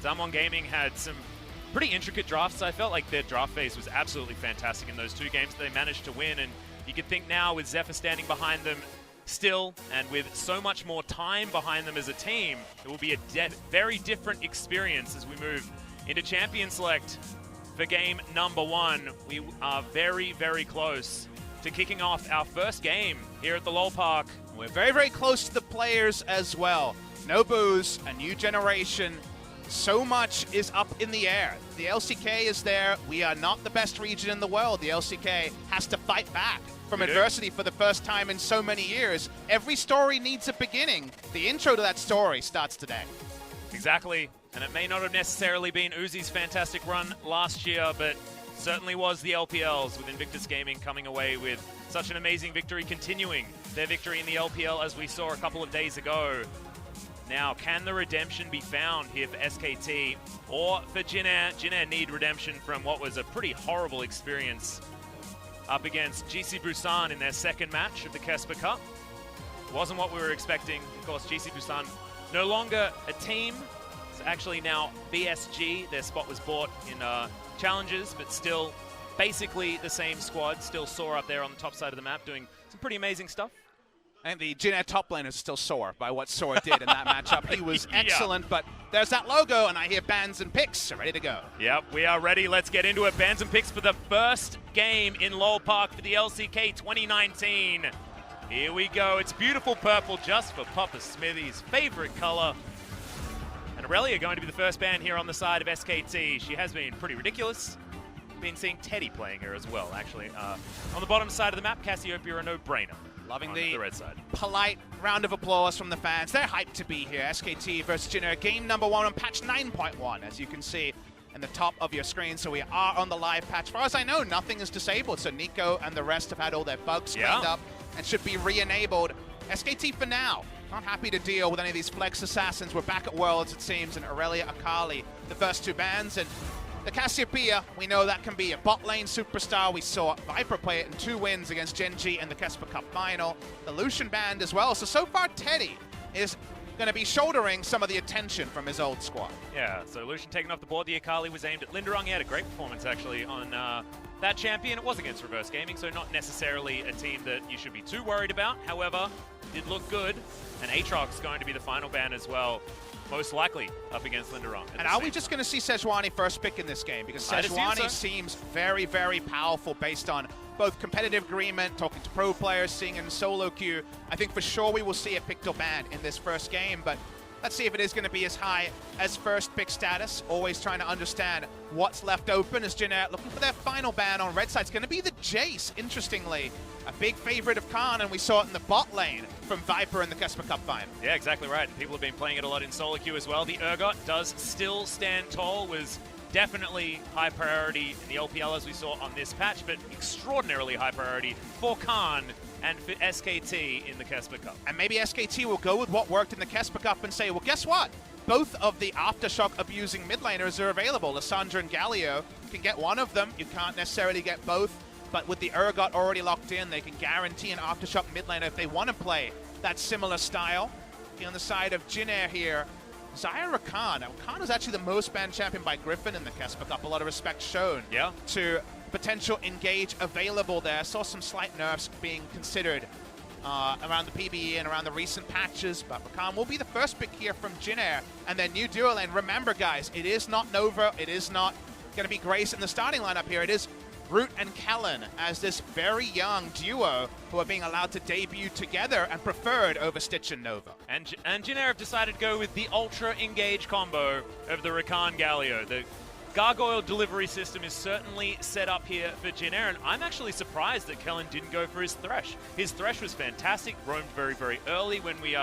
Zamon Gaming had some pretty intricate drafts. I felt like their draft phase was absolutely fantastic in those 2 games they managed to win, and you could think now with Zephyr standing behind them still, and with so much more time behind them as a team, it will be a very different experience as we move into Champion Select for game number 1. We are very, very close to kicking off our first game here at the Lowell Park. We're very, very close to the players as well. No booze, a new generation. So much is up in the air. The LCK is there. We are not the best region in the world. The LCK has to fight back from adversity for the first time in so many years. Every story needs a beginning. The intro to that story starts today. Exactly. And it may not have necessarily been Uzi's fantastic run last year, but certainly was the LPLs, with Invictus Gaming coming away with such an amazing victory, continuing their victory in the LPL as we saw a couple of days ago. Now, can the redemption be found here for SKT or for Jin Air? Jin Air need redemption from what was a pretty horrible experience up against GC Busan in their second match of the Kesper Cup. It wasn't what we were expecting. Of course, GC Busan no longer a team. It's actually now BSG. Their spot was bought in challenges, but still basically the same squad. Still Soar up there on the top side of the map doing some pretty amazing stuff. I think the Jin Air top lane is still sore by what Soar did in that matchup. He was excellent, but there's that logo, and I hear bans and picks are ready to go. Yep, we are ready. Let's get into it. Bans and picks for the first game in Lowell Park for the LCK 2019. Here we go. It's beautiful purple, just for Papa Smithy's favorite color. And Aurelia going to be the first ban here on the side of SKT. She has been pretty ridiculous. Been seeing Teddy playing her as well, actually. On the bottom side of the map, Cassiopeia a no-brainer. Loving the red side. Polite round of applause from the fans. They're hyped to be here. SKT versus Jin Air, game number 1 on patch 9.1, as you can see in the top of your screen. So we are on the live patch. As far as I know, nothing is disabled. So Nico and the rest have had all their bugs cleaned up and should be re-enabled. SKT for now, not happy to deal with any of these flex assassins. We're back at Worlds, it seems, and Aurelia, Akali, the first 2 bans. And the Cassiopeia, we know that can be a bot lane superstar. We saw Viper play it in 2 wins against Gen.G in the Kesper Cup final. The Lucian banned as well. So far, Teddy is going to be shouldering some of the attention from his old squad. Yeah, so Lucian taken off the board. The Akali was aimed at Linderung. He had a great performance, actually, on that champion. It was against Reverse Gaming, so not necessarily a team that you should be too worried about. However, did look good. And Aatrox going to be the final ban as well. Most likely up against Linderung. And are we just going to see Sejuani first pick in this game? Because Sejuani seems very, very powerful based on both competitive agreement, talking to pro players, seeing in solo queue. I think for sure we will see a picked or banned in this first game, but Let's see if it is going to be as high as first pick status. Always trying to understand what's left open as Jin Air looking for their final ban on red side. It's going to be the Jace, interestingly. A big favorite of Khan, and we saw it in the bot lane from Viper in the Kesper Cup final. Yeah, exactly right. People have been playing it a lot in solo queue as well. The Urgot does still stand tall, was definitely high priority in the LPL as we saw on this patch, but extraordinarily high priority for Khan and for SKT in the Kesper Cup. And maybe SKT will go with what worked in the Kesper Cup and say, well, guess what? Both of the Aftershock abusing mid laners are available. Lissandra and Galio can get one of them. You can't necessarily get both. But with the Urgot already locked in, they can guarantee an Aftershock mid laner if they want to play that similar style. On the side of Jin Air here, Xayah Rakan. Now, Rakan is actually the most banned champion by Griffin in the Kesper Cup. A lot of respect shown to potential engage available there. Saw some slight nerfs being considered around the PBE and around the recent patches, but Rakan will be the first pick here from Jin Air and their new duo lane. Remember, guys, it is not Nova. It is not going to be Grace in the starting lineup here. It is Root and Kellen as this very young duo who are being allowed to debut together and preferred over Stitch and Nova. And Jin Air have decided to go with the Ultra Engage combo of the Rakan Galio. The Gargoyle delivery system is certainly set up here for Jin Air, and I'm actually surprised that Kellen didn't go for his Thresh. His Thresh was fantastic, roamed very, very early when we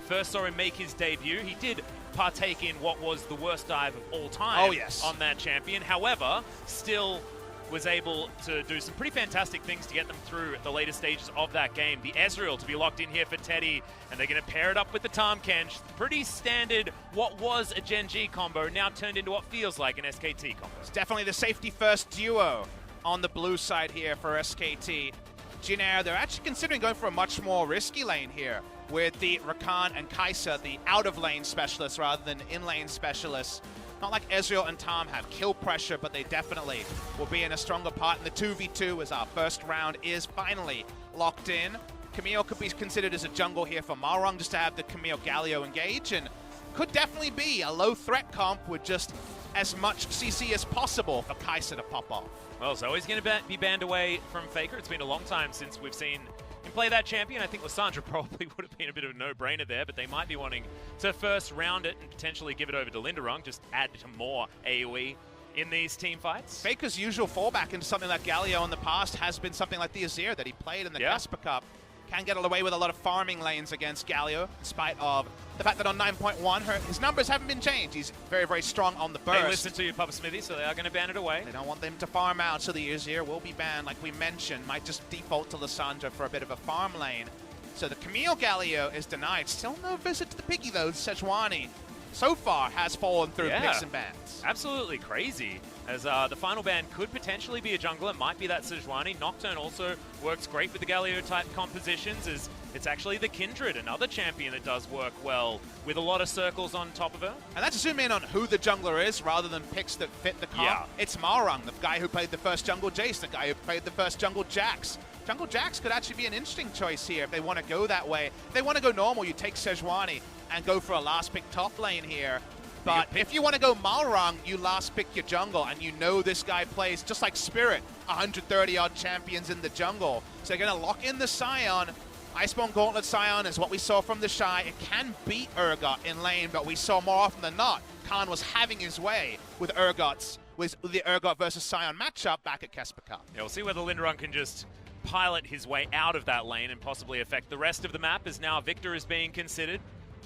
first saw him make his debut. He did partake in what was the worst dive of all time on that champion. However, still was able to do some pretty fantastic things to get them through at the later stages of that game. The Ezreal to be locked in here for Teddy, and they're going to pair it up with the Tahm Kench. Pretty standard what was a Gen G combo, now turned into what feels like an SKT combo. It's definitely the safety first duo on the blue side here for SKT. Jin Air, they're actually considering going for a much more risky lane here with the Rakan and Kai'Sa, the out-of-lane specialists rather than in-lane specialists. Not like Ezreal and Tahm have kill pressure, but they definitely will be in a stronger part in the 2v2 as our first round is finally locked in. Camille could be considered as a jungle here for Malrong just to have the Camille Galio engage, and could definitely be a low threat comp with just as much CC as possible for Kai'Sa to pop off. Well, Zoe's going to be banned away from FLICKR. It's been a long time since we've seen him play that champion. I think Lissandra probably would have been a bit of a no-brainer there, but they might be wanting to first round it and potentially give it over to Linderung, just add to more AoE in these team fights. FLICKR's usual fallback into something like Galio in the past has been something like the Azir that he played in the Kesper Cup. Can get away with a lot of farming lanes against Galio, in spite of the fact that on 9.1, his numbers haven't been changed. He's very, very strong on the burst. They listen to you, Papa Smithy, so they are going to ban it away. They don't want them to farm out, so the Azir will be banned, like we mentioned. Might just default to Lissandra for a bit of a farm lane. So the Camille Galio is denied. Still no visit to the Piggy, though. Sejuani, so far, has fallen through picks and bans. Absolutely crazy, as the final ban could potentially be a jungler. It might be that Sejuani. Nocturne also works great with the Galio-type compositions, as it's actually the Kindred, another champion that does work well with a lot of circles on top of her. And let's zoom in on who the jungler is rather than picks that fit the comp. It's Malrung, the guy who played the first jungle Jace, the guy who played the first jungle Jax. Jungle Jax could actually be an interesting choice here if they want to go that way. If they want to go normal, you take Sejuani and go for a last pick top lane here. But if you want to go Malrung, you last pick your jungle, and you know this guy plays just like Spirit, 130-odd champions in the jungle. So they're going to lock in the Scion. Iceborne Gauntlet Scion is what we saw from the Shy. It can beat Urgot in lane, but we saw more often than not, Khan was having his way with Urgots, with the Urgot versus Scion matchup back at Kesper Cup. Yeah, we'll see whether Linderung can just pilot his way out of that lane and possibly affect the rest of the map, as now Victor is being considered.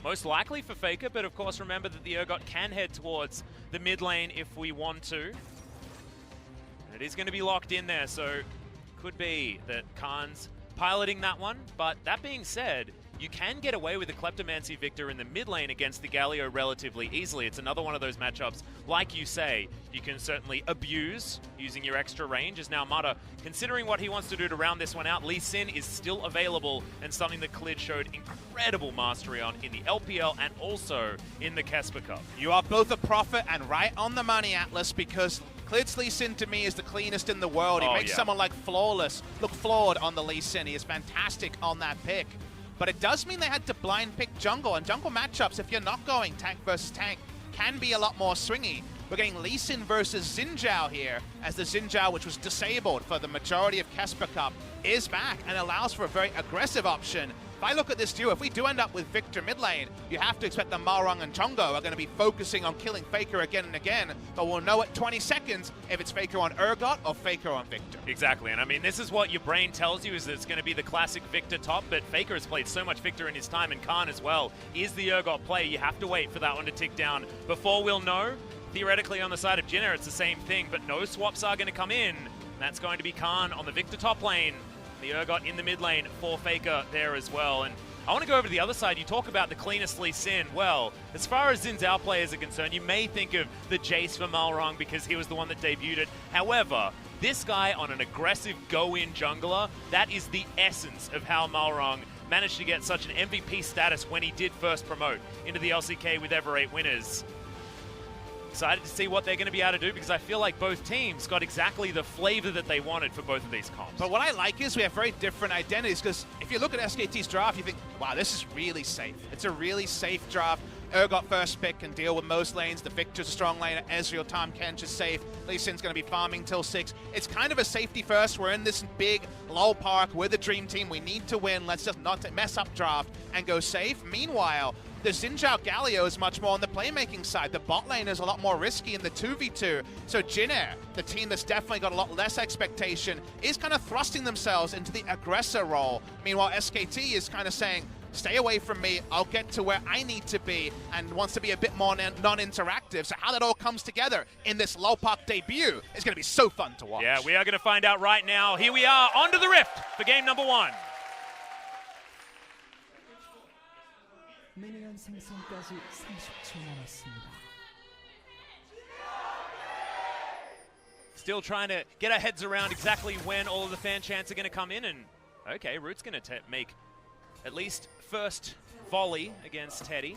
Most likely for FLICKR, but of course remember that the Urgot can head towards the mid lane if we want to. And it is going to be locked in there, so could be that Khan's piloting that one. But that being said, you can get away with the Kleptomancy Victor in the mid lane against the Galio relatively easily. It's another one of those matchups, like you say, you can certainly abuse using your extra range. As now Mata, considering what he wants to do to round this one out, Lee Sin is still available, and something that Klid showed incredible mastery on in the LPL and also in the Kesper Cup. You are both a prophet and right on the money, Atlas, because Klid's Lee Sin to me is the cleanest in the world. He makes someone like Flawless look flawed on the Lee Sin. He is fantastic on that pick. But it does mean they had to blind pick jungle, and jungle matchups, if you're not going tank versus tank, can be a lot more swingy. We're getting Lee Sin versus Xin Zhao here, as the Xin Zhao, which was disabled for the majority of Kesper Cup, is back and allows for a very aggressive option if I look at this duo, if we do end up with Victor mid lane, you have to expect that Malrung and Chongo are going to be focusing on killing FLICKR again and again, but we'll know at 20 seconds if it's FLICKR on Urgot or FLICKR on Victor. Exactly, and I mean, this is what your brain tells you, is that it's going to be the classic Victor top, but FLICKR has played so much Victor in his time, and Khan as well is the Urgot play. You have to wait for that one to tick down before we'll know. Theoretically, on the side of Jin Air, it's the same thing, but no swaps are going to come in. That's going to be Khan on the Victor top lane. The Urgot in the mid lane for FLICKR there as well. And I want to go over to the other side. You talk about the cleanest Lee Sin. Well, as far as Xin Zhao players are concerned, you may think of the Jace for Malrung because he was the one that debuted it. However, this guy on an aggressive go-in jungler, that is the essence of how Malrung managed to get such an MVP status when he did first promote into the LCK with ever 8 winners. Excited to see what they're going to be able to do because I feel like both teams got exactly the flavor that they wanted for both of these comps. But what I like is we have very different identities, because if you look at SKT's draft, you think, wow, this is really safe. It's a really safe draft. Urgot first pick can deal with most lanes. The Victor's a strong laner. Ezreal, Tahm Kench is safe. Lee Sin's going to be farming till 6. It's kind of a safety first. We're in this big lull park. We're the dream team. We need to win. Let's just not mess up draft and go safe. Meanwhile, the Xin Zhao Galio is much more on the playmaking side. The bot lane is a lot more risky in the 2v2. So Jin Air, the team that's definitely got a lot less expectation, is kind of thrusting themselves into the aggressor role. Meanwhile, SKT is kind of saying, stay away from me, I'll get to where I need to be, and wants to be a bit more non-interactive. So how that all comes together in this low park debut is going to be so fun to watch. Yeah, we are going to find out right now. Here we are, onto the Rift for game number 1. 미니언 생성까지 30초 남았습니다. Still trying to get our heads around exactly when all of the fan chants are going to come in, and okay, Root's going to make at least first volley against Teddy.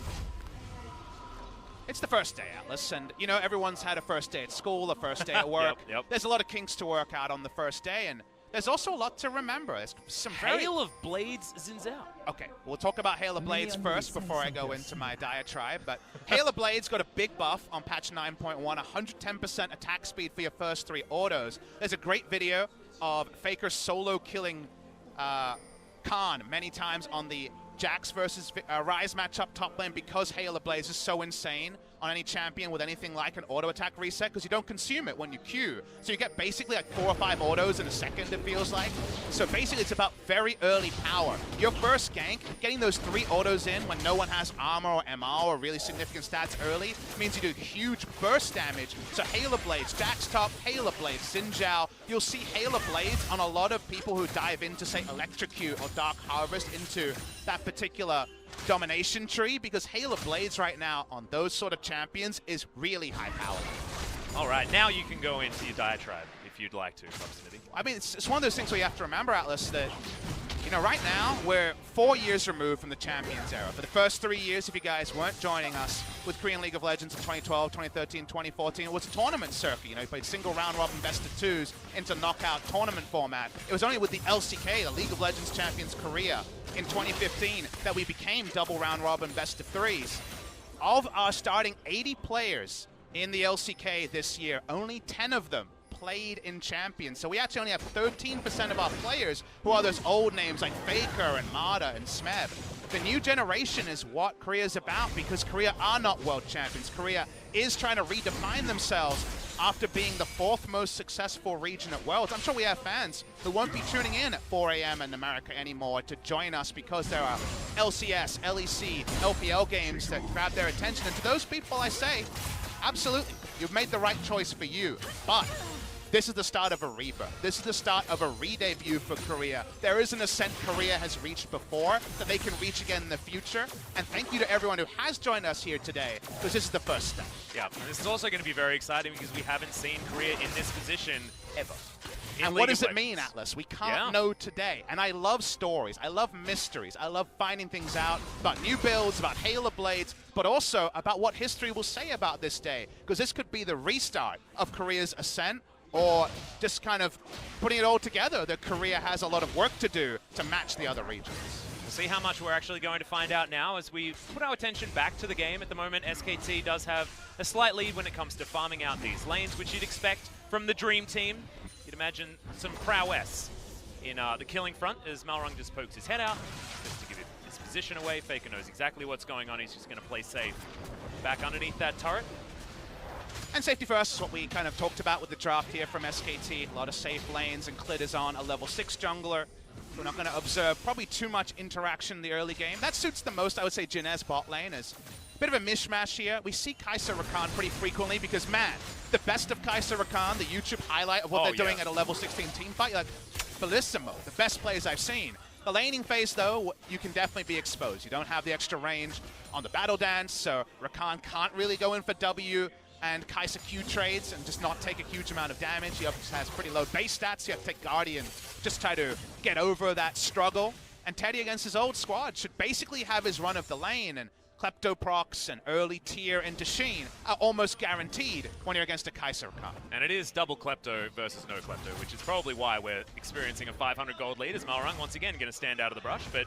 It's the first day, Atlas, and you know, everyone's had a first day at school, a first day at work. Yep. There's a lot of kinks to work out on the first day, and there's also a lot to remember. There's some Hail of Blades Xin Zhao. Okay, we'll talk about Hail of Blades first before I go into my diatribe, but Hail of Blades got a big buff on patch 9.1, 110% attack speed for your first 3 autos. There's a great video of FLICKR solo killing Khan many times on the Jax versus Ryze matchup top lane because Hail of Blades is so insane on any champion with anything like an auto attack reset, because you don't consume it when you queue. So you get basically like 4 or 5 autos in a second, it feels like. So basically it's about very early power. Your first gank, getting those 3 autos in when no one has armor or MR or really significant stats early, means you do huge burst damage. So Hail of Blades, Jax top, Hail of Blades, Xin Zhao. You'll see Hail of Blades on a lot of people who dive into, say, Electrocute or Dark Harvest into that particular domination tree, because Hail of Blades right now on those sort of champions is really high power. All right, now you can go into your diatribe if you'd like to, Proximity. I mean, it's one of those things where you have to remember, Atlas, that, you know, right now we're 4 years removed from the Champions era. For the first 3 years, if you guys weren't joining us with Korean League of Legends in 2012, 2013, 2014, it was a tournament circuit. You know, you played single round robin best of 2s into knockout tournament format. It was only with the LCK, the League of Legends Champions Korea, in 2015 that we became double round robin best of 3s. Of our starting 80 players in the LCK this year, only 10 of them played in Champions. So we actually only have 13% of our players who are those old names like FLICKR and Mada and Smeb. The new generation is what Korea's about, because Korea are not world champions. Korea is trying to redefine themselves after being the 4th most successful region at Worlds. I'm sure we have fans who won't be tuning in at 4 a.m. in America anymore to join us because there are LCS, LEC, LPL games that grab their attention. And to those people I say, absolutely, you've made the right choice for you. But this is the start of a rebirth. This is the start of a re-debut for Korea. There is an ascent Korea has reached before that they can reach again in the future. And thank you to everyone who has joined us here today, because this is the first step. Yeah, and this is also going to be very exciting because we haven't seen Korea in this position ever. And what does it mean, Atlas? We can't know today. And I love stories. I love mysteries. I love finding things out about new builds, about Hail of Blades, but also about what history will say about this day. Because this could be the restart of Korea's ascent, or just kind of putting it all together that Korea has a lot of work to do to match the other regions. We'll see how much we're actually going to find out now as we put our attention back to the game. At the moment, SKT does have a slight lead when it comes to farming out these lanes, which you'd expect from the Dream Team. You'd imagine some prowess in the killing front as Malrung just pokes his head out, just to give it position away. Faker knows exactly what's going on. He's just going to play safe. Back underneath that turret. And safety first is what we kind of talked about with the draft here from SKT. A lot of safe lanes, and Clit is on a level 6 jungler. We're not going to observe probably too much interaction in the early game. That suits the most, I would say, Jin Air's bot lane is a bit of a mishmash here. We see Kai'Sa Rakan pretty frequently because, man, the best of Kai'Sa Rakan, the YouTube highlight of what they're doing at a level 16 team fight, like, bellissimo, the best plays I've seen. The laning phase, though, you can definitely be exposed. You don't have the extra range on the battle dance, so Rakan can't really go in for W and Kai'Sa Q trades and just not take a huge amount of damage. He obviously has pretty low base stats. You have to take Guardian, just try to get over that struggle. And Teddy against his old squad should basically have his run of the lane, and Klepto procs and early tier into Sheen are almost guaranteed when you're against a Kai'Sa Rakan. And it is double Klepto versus no Klepto, which is probably why we're experiencing a 500 gold lead, as Malrang once again going to stand out of the brush, but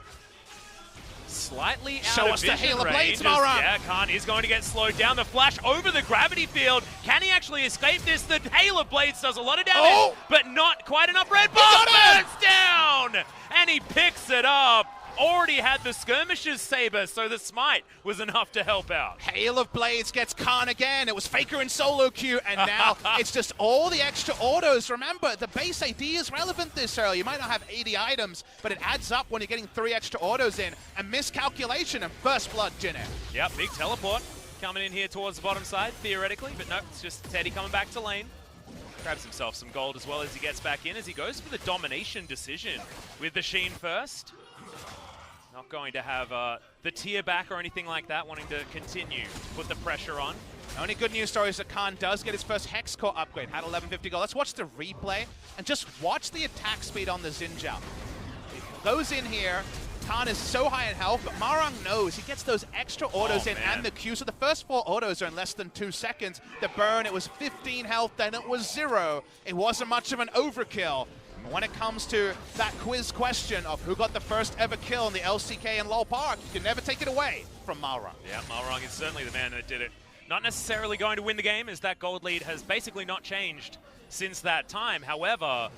slightly out of vision range. Hail of Blades, Malrang! Yeah, Khan is going to get slowed down. The flash over the gravity field. Can he actually escape this? The Hail of Blades does a lot of damage, but not quite enough. Red Ball burns down! And he picks it up. Already had the Skirmisher's Saber, so the Smite was enough to help out. Hail of Blades gets Khan again. It was Faker in solo queue, and now it's just all the extra autos. Remember, the base AD is relevant this early. You might not have 80 items, but it adds up when you're getting 3 extra autos in. A miscalculation and first blood, Jin Air. Yep, big teleport coming in here towards the bottom side, theoretically, but no, it's just Teddy coming back to lane. Grabs himself some gold as well as he gets back in, as he goes for the domination decision with the Sheen first. Not going to have the tier back or anything like that, wanting to continue to put the pressure on. The only good news story is that Khan does get his first Hex Core upgrade, had 1150 gold. Let's watch the replay and just watch the attack speed on the Xin Zhao. He goes in here, Khan is so high in health, but Malrang knows he gets those extra autos in and the Q. So the first 4 autos are in less than 2 seconds. The burn, it was 15 health, then it was 0. It wasn't much of an overkill. When it comes to that quiz question of who got the first ever kill in the LCK in Lol Park, you can never take it away from Malrang. Yeah, Malrang is certainly the man that did it. Not necessarily going to win the game, as that gold lead has basically not changed since that time. However,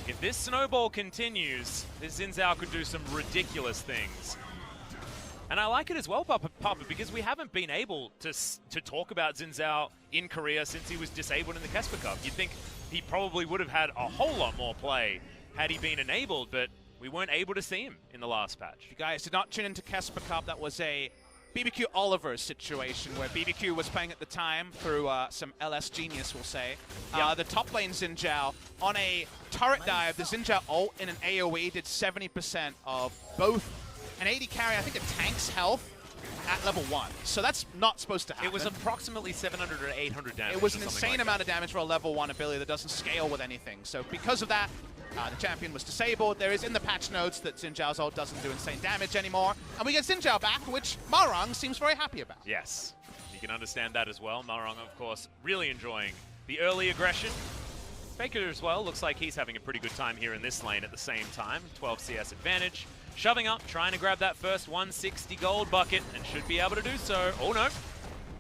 if this snowball continues, this Xin Zhao could do some ridiculous things. And I like it as well, Papa, because we haven't been able to talk about Xin Zhao in Korea since he was disabled in the Kesper Cup. You'd think he probably would have had a whole lot more play had he been enabled, but we weren't able to see him in the last patch. If you guys did not tune into Kesper Cup, that was a BBQ Oliver situation where BBQ was playing at the time through some LS genius, we'll say. The top lane Xin Zhao, on a turret dive, the Xin Zhao ult in an AoE did 70% of both an AD carry, I think a tank's health, at level 1. So that's not supposed to happen. It was approximately 700 or 800 damage. It was an insane amount of damage for a level 1 ability that doesn't scale with anything. So because of that, the champion was disabled. There is in the patch notes that Xin Zhao's ult doesn't do insane damage anymore. And we get Xin Zhao back, which Malrang seems very happy about. Yes, you can understand that as well. Malrang, of course, really enjoying the early aggression. Faker as well, looks like he's having a pretty good time here in this lane at the same time. 12 CS advantage. Shoving up, trying to grab that first 160 gold bucket, and should be able to do so. Oh no,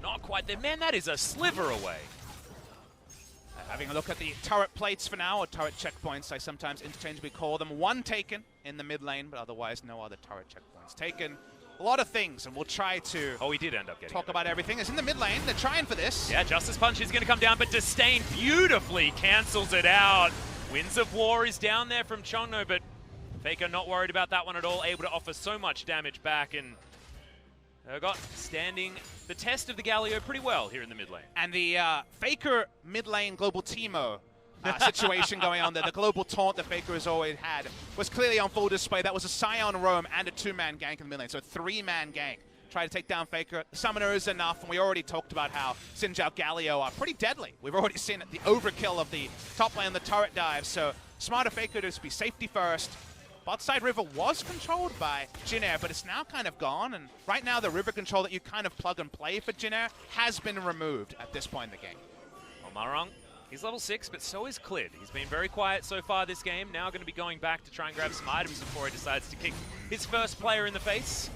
not quite there. Man, that is a sliver away. Having a look at the turret plates for now, or turret checkpoints, I sometimes interchangeably call them. 1 taken in the mid lane, but otherwise no other turret checkpoints taken. A lot of things, and we'll try to he did end up getting talk about everything. It's in the mid lane, they're trying for this. Yeah, Justice Punch is going to come down, but Disdain beautifully cancels it out. Winds of War is down there from Chongno, but Faker not worried about that one at all, able to offer so much damage back, and got standing the test of the Galio pretty well here in the mid lane. And the Faker mid lane global Teemo situation going on there, the global taunt that Faker has always had, was clearly on full display. That was a Scion roam and a 2-man gank in the mid lane, so a 3-man gank. Try to take down Faker. The summoner is enough, and we already talked about how Xin Zhao Galio are pretty deadly. We've already seen the overkill of the top lane, the turret dive, so smarter Faker to just be safety first. Bot side river was controlled by Jin Air, but it's now kind of gone, and right now the river control that you kind of plug and play for Jin Air has been removed at this point in the game. Well, Malrang, he's level 6, but so is Clid. He's been very quiet so far this game, now going to be going back to try and grab some items before he decides to kick his first player in the face.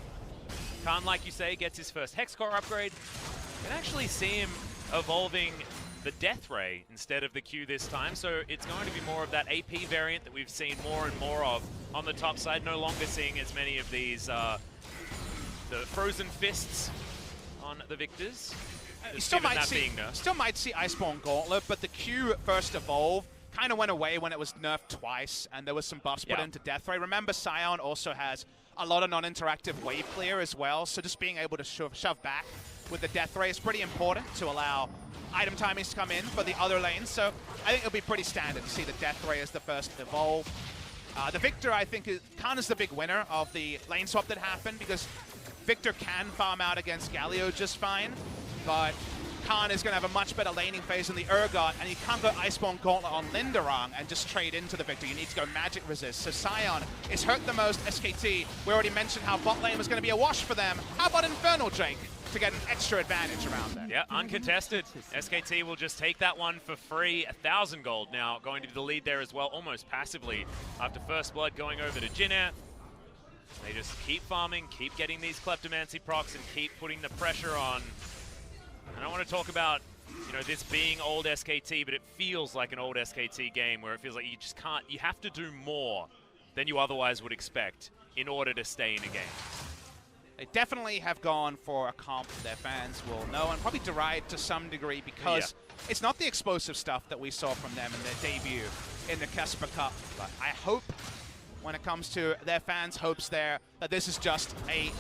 Khan, like you say, gets his first Hex Core upgrade. You can actually see him evolving the Death Ray instead of the Q this time, so it's going to be more of that AP variant that we've seen more and more of on the top side, no longer seeing as many of these the frozen fists on the victors. You still might see Iceborne Gauntlet, but the Q first evolve kind of went away when it was nerfed twice, and there was some buffs put into Death Ray. Remember, Scion also has a lot of non-interactive wave clear as well, so just being able to shove back with the Death Ray is pretty important to allow item timings to come in for the other lanes. So I think it'll be pretty standard to see the Death Ray as the first evolve. The Victor, I think, Khan is the big winner of the lane swap that happened, because Victor can farm out against Galio just fine, but Khan is going to have a much better laning phase than the Urgot, and you can't go Iceborne Gauntlet on Linderang and just trade into the Victor. You need to go Magic Resist. So Scion is hurt the most. SKT, we already mentioned how bot lane was going to be a wash for them. How about Infernal Drake to get an extra advantage around there? Yeah, uncontested. SKT will just take that one for free. 1,000 gold now, going to the lead there as well, almost passively. After First Blood going over to Jin Air. They just keep farming, keep getting these Kleptomancy procs, and keep putting the pressure on. And I want to talk about, you know, this being old SKT, but it feels like an old SKT game where it feels like you just can't, you have to do more than you otherwise would expect in order to stay in a game. They definitely have gone for a comp their fans will know and probably deride to some degree, because it's not the explosive stuff that we saw from them in their debut in the Casper Cup. But I hope, when it comes to their fans' hopes there, that this is just a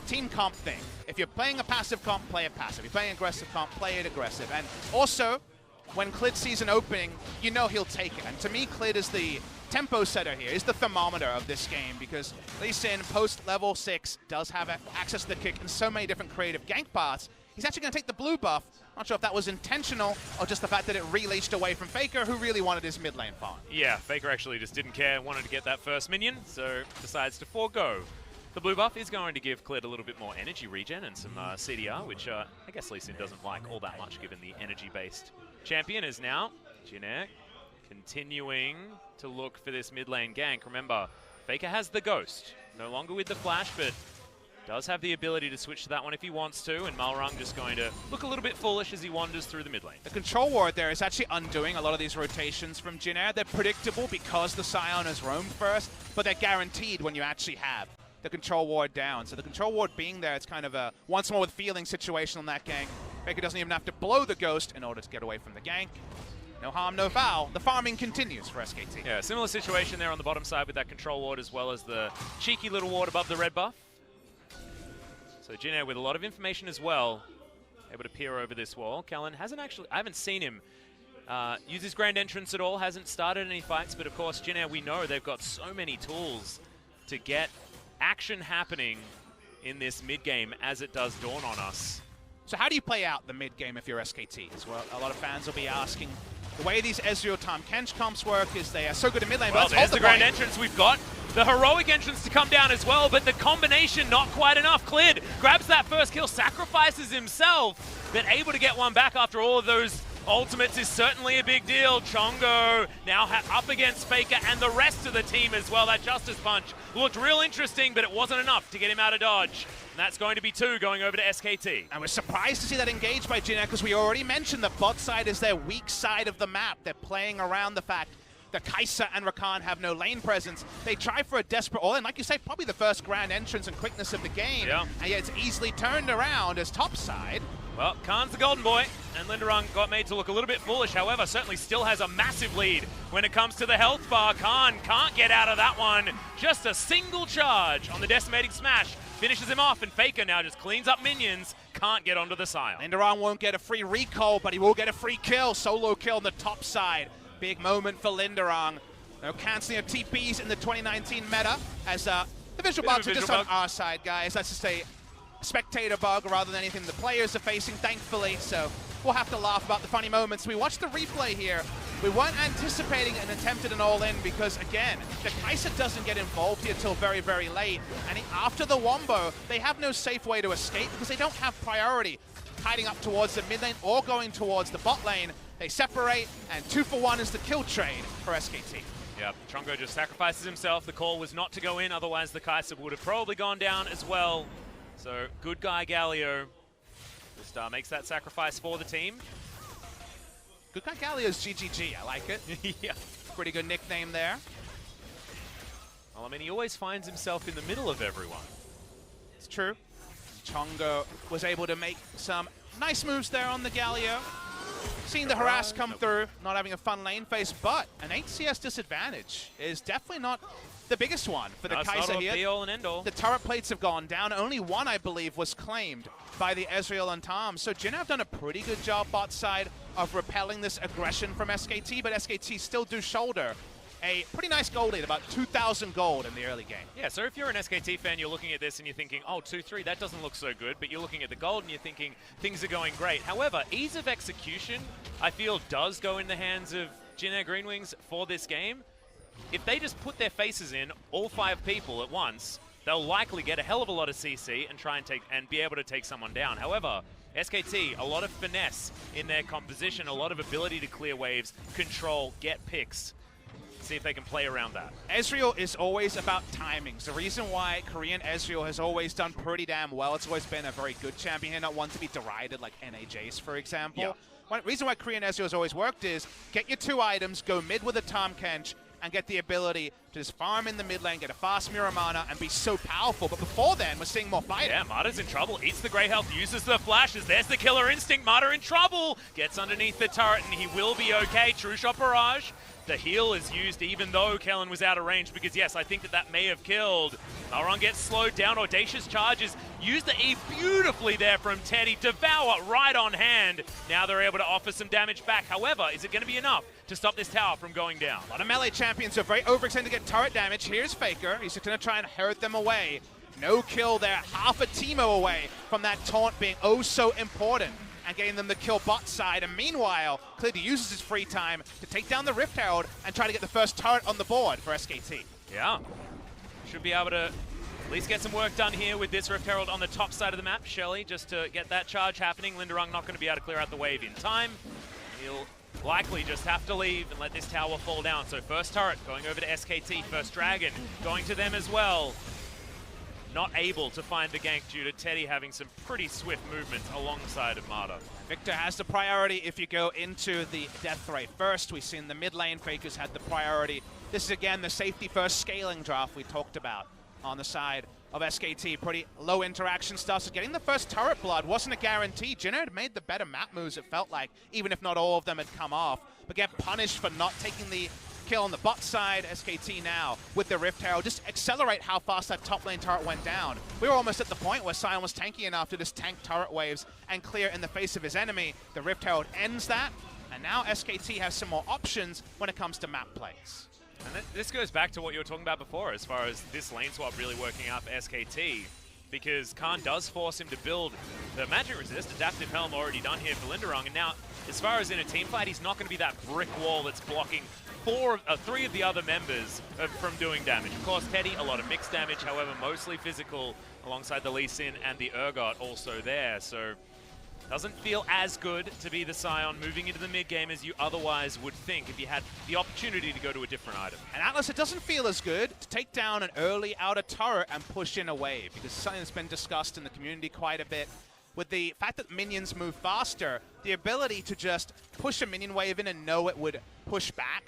team comp thing. If you're playing a passive comp, play it passive. If you're playing aggressive comp, play it aggressive. And also, when Clid sees an opening, you know he'll take it. And to me, Clid is the tempo setter here. He's the thermometer of this game, because Lee Sin, post level 6, does have access to the kick in so many different creative gank paths. He's actually going to take the blue buff. Not sure if that was intentional or just the fact that it released away from FLICKR, who really wanted his mid lane farm. Yeah, FLICKR actually just didn't care, wanted to get that first minion, so decides to forego. The blue buff is going to give Clid a little bit more energy regen and some CDR, which I guess Lee Sin doesn't like all that much, given the energy-based champion is now Jin Air, continuing to look for this mid lane gank. Remember, FLICKR has the Ghost, no longer with the Flash, but does have the ability to switch to that one if he wants to, and Malrang just going to look a little bit foolish as he wanders through the mid lane. The control ward there is actually undoing a lot of these rotations from Jin Air. They're predictable because the Scion has roamed first, but they're guaranteed when you actually have the control ward down. So the control ward being there, it's kind of a once more with feeling situation on that gank. FLICKR doesn't even have to blow the Ghost in order to get away from the gank. No harm, no foul. The farming continues for SKT. Yeah, similar situation there on the bottom side with that control ward, as well as the cheeky little ward above the red buff. So Jin Air with a lot of information as well, able to peer over this wall. Callan hasn't actually, I haven't seen him use his grand entrance at all, hasn't started any fights, but of course Jin Air, we know they've got so many tools to get action happening in this mid game as it does dawn on us. So how do you play out the mid game if you're SKT? As well, a lot of fans will be asking. The way these Ezreal Tahm Kench comps work is they are so good at mid lane. Well, but there's the grand entrance. We've got the heroic entrance to come down as well, but the combination not quite enough. Clid grabs that first kill, sacrifices himself, but able to get one back after all of those ultimates is certainly a big deal. Chongo now up against FLICKR and the rest of the team as well. That Justice Punch looked real interesting, but it wasn't enough to get him out of dodge. And that's going to be 2 going over to SKT. And we're surprised to see that engaged by Jin Air, because we already mentioned the bot side is their weak side of the map. They're playing around the fact that Kai'Sa and Rakan have no lane presence. They try for a desperate all-in. Like you say, probably the first grand entrance and quickness of the game. Yeah. And yet it's easily turned around as top side. Well, Khan's the golden boy, and Linderang got made to look a little bit foolish. However, certainly still has a massive lead when it comes to the health bar. Khan can't get out of that one. Just a single charge on the decimating smash. Finishes him off, and FLICKR now just cleans up minions. Can't get onto the Scion. Linderang won't get a free recall, but he will get a free kill. Solo kill on the top side. Big moment for Linderang. No cancelling of TPs in the 2019 meta, as the visual bugs are just on our side, guys. That's just a spectator bug rather than anything the players are facing, thankfully, so we'll have to laugh about the funny moments. We watched the replay here. We weren't anticipating an attempt at an all-in because, again, the Kai'Sa doesn't get involved here till very, very late, and after the wombo, they have no safe way to escape because they don't have priority hiding up towards the mid lane or going towards the bot lane. They separate, and 2-for-1 is the kill trade for SKT. Yep, Chongo just sacrifices himself. The call was not to go in, otherwise the Kai'Sa would have probably gone down as well. So, good guy Galio just makes that sacrifice for the team. Good guy Galio's GGG, I like it. Yeah. Pretty good nickname there. Well, I mean, he always finds himself in the middle of everyone. It's true. Chongo was able to make some nice moves there on the Galio. Seeing the harass come through, not having a fun lane phase, but an 8 CS disadvantage is definitely not the biggest one for the Kaiser here. Be all and end all. The turret plates have gone down. Only one, I believe, was claimed by the Ezreal and Tom. So Jin have done a pretty good job bot side of repelling this aggression from SKT, but SKT still do shoulder a pretty nice gold lead, about 2,000 gold in the early game. Yeah, so if you're an SKT fan, you're looking at this and you're thinking, oh, 2-3, that doesn't look so good, but you're looking at the gold and you're thinking things are going great. However, ease of execution, I feel, does go in the hands of Jin Air Green Wings for this game. If they just put their faces in, all 5 people at once, they'll likely get a hell of a lot of CC and try and be able to take someone down. However, SKT, a lot of finesse in their composition, a lot of ability to clear waves, control, get picks. See if they can play around that. Ezreal is always about timings. The reason why Korean Ezreal has always done pretty damn well, it's always been a very good champion here, not one to be derided like NAJs, for example. Yeah. One reason why Korean Ezreal has always worked is get your 2 items, go mid with a Tahm Kench, and get the ability to just farm in the mid lane, get a fast mirror mana, and be so powerful. But before then, we're seeing more fighting. Yeah, Marta's in trouble. Eats the great health, uses the flashes. There's the killer instinct. Marta in trouble. Gets underneath the turret, and he will be okay. True shot barrage. The heal is used even though Kellen was out of range because, yes, I think that may have killed. Malron gets slowed down. Audacious charges. Use the E beautifully there from Teddy. Devour right on hand. Now they're able to offer some damage back. However, is it going to be enough to stop this tower from going down? A lot of melee champions are very overextended to get turret damage. Here's FLICKR. He's just going to try and hurt them away. No kill there. Half a Teemo away from that taunt being oh so important and getting them the kill bot side. And meanwhile, Clid uses his free time to take down the Rift Herald and try to get the first turret on the board for SKT. Yeah. Should be able to at least get some work done here with this Rift Herald on the top side of the map. Shelly, just to get that charge happening. Linderung not going to be able to clear out the wave in time. He'll likely just have to leave and let this tower fall down. So first turret going over to SKT. First Dragon going to them as well. Not able to find the gank due to Teddy having some pretty swift movements alongside of Marta. Victor has the priority if you go into the death ray first. We've seen the mid lane Fakers had the priority. This is again the safety first scaling draft we talked about on the side of SKT. Pretty low interaction stuff, so getting the first turret blood wasn't a guarantee. Jin Air had made the better map moves, it felt like, even if not all of them had come off. But get punished for not taking the kill on the bot side. SKT now with the Rift Herald just accelerate how fast that top lane turret went down. We were almost at the point where Sion was tanky enough to just tank turret waves and clear in the face of his enemy. The Rift Herald ends that, and now SKT has some more options when it comes to map plays. And this goes back to what you were talking about before as far as this lane swap really working out for SKT, because Khan does force him to build the magic resist, adaptive helm already done here for Linderung, and now as far as in a team fight, he's not going to be that brick wall that's blocking 3 of the other members from doing damage. Of course, Teddy, a lot of mixed damage, however, mostly physical, alongside the Lee Sin and the Urgot also there. So, doesn't feel as good to be the Sion moving into the mid game as you otherwise would think if you had the opportunity to go to a different item. And Atlas, it doesn't feel as good to take down an early outer turret and push in a wave, because something that's been discussed in the community quite a bit. With the fact that minions move faster, the ability to just push a minion wave in and know it would push back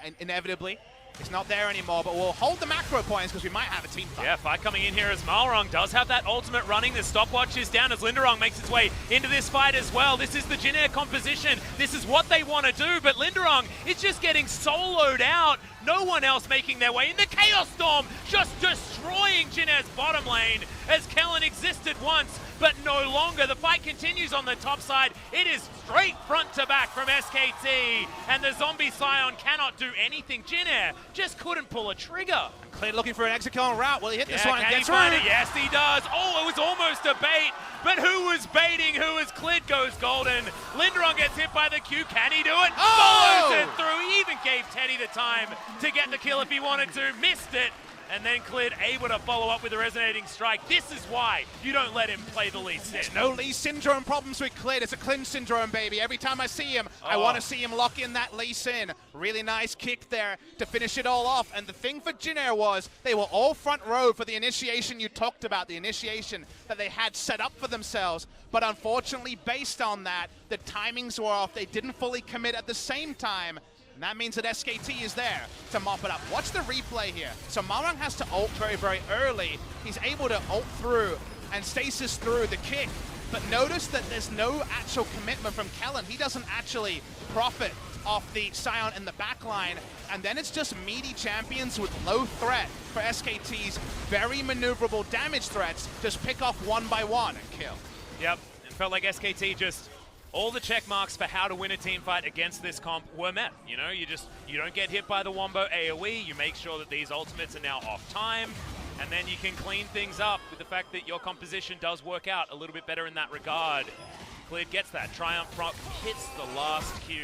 and inevitably it's not there anymore, but we'll hold the macro points because we might have a team fight. Yeah, fight coming in here as Malrong does have that ultimate running. The stopwatch is down as Linderung makes its way into this fight as well. This is the Jin Air composition. This is what they want to do, but Linderung is just getting soloed out. No one else making their way in. The Chaos Storm just destroying Jin Air's bottom lane as Kellen existed once, but no longer. The fight continues on the top side. It is straight front to back from SKT, and the Zombie Scion cannot do anything. Jin Air just couldn't pull a trigger. Clid looking for an exit kill on route. Will he hit this one? Can he find it? Yes, he does. Oh, it was almost a bait, but who was baiting? Who was Clid goes golden. Linderung gets hit by the Q. Can he do it? Oh! Follows it through. He even gave Teddy the time to get the kill if he wanted to. Missed it. And then Clid able to follow up with a resonating strike. This is why you don't let him play the Lee Sin. There's no Lee Syndrome problems with Clid. It's a clinch syndrome, baby. Every time I see him, I want to see him lock in that Lee Sin. Really nice kick there to finish it all off. And the thing for Jin Air was they were all front row for the initiation you talked about, the initiation that they had set up for themselves. But unfortunately, based on that, the timings were off. They didn't fully commit at the same time. And that means that SKT is there to mop it up. Watch the replay here. So Malrang has to ult very, very early. He's able to ult through and stasis through the kick. But notice that there's no actual commitment from Kellen. He doesn't actually profit off the Scion in the backline, and then it's just meaty champions with low threat for SKT's very maneuverable damage threats just pick off one by one and kill. Yep, it felt like SKT just, all the check marks for how to win a team fight against this comp were met. You know, you don't get hit by the Wombo AoE, you make sure that these ultimates are now off time, and then you can clean things up with the fact that your composition does work out a little bit better in that regard. Cleared gets that. Triumph Prop hits the last Q.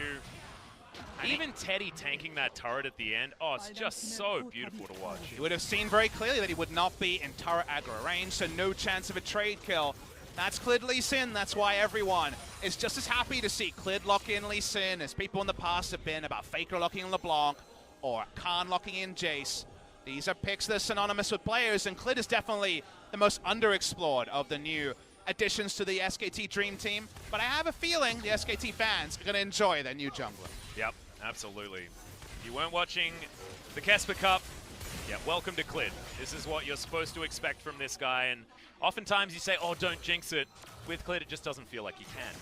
Even Teddy tanking that turret at the end, oh, it's just so beautiful to watch. You would have seen very clearly that he would not be in turret aggro range, so no chance of a trade kill. That's Clid Lee Sin. That's why everyone is just as happy to see Clid lock in Lee Sin as people in the past have been about FLICKR locking in LeBlanc or Khan locking in Jace. These are picks that are synonymous with players, and Clid is definitely the most underexplored of the new additions to the SKT Dream Team. But I have a feeling the SKT fans are going to enjoy their new jungler. Yep, absolutely. If you weren't watching the Kesper Cup, yeah, welcome to Clid. This is what you're supposed to expect from this guy, and oftentimes you say, oh, don't jinx it. With Clid, it just doesn't feel like you can.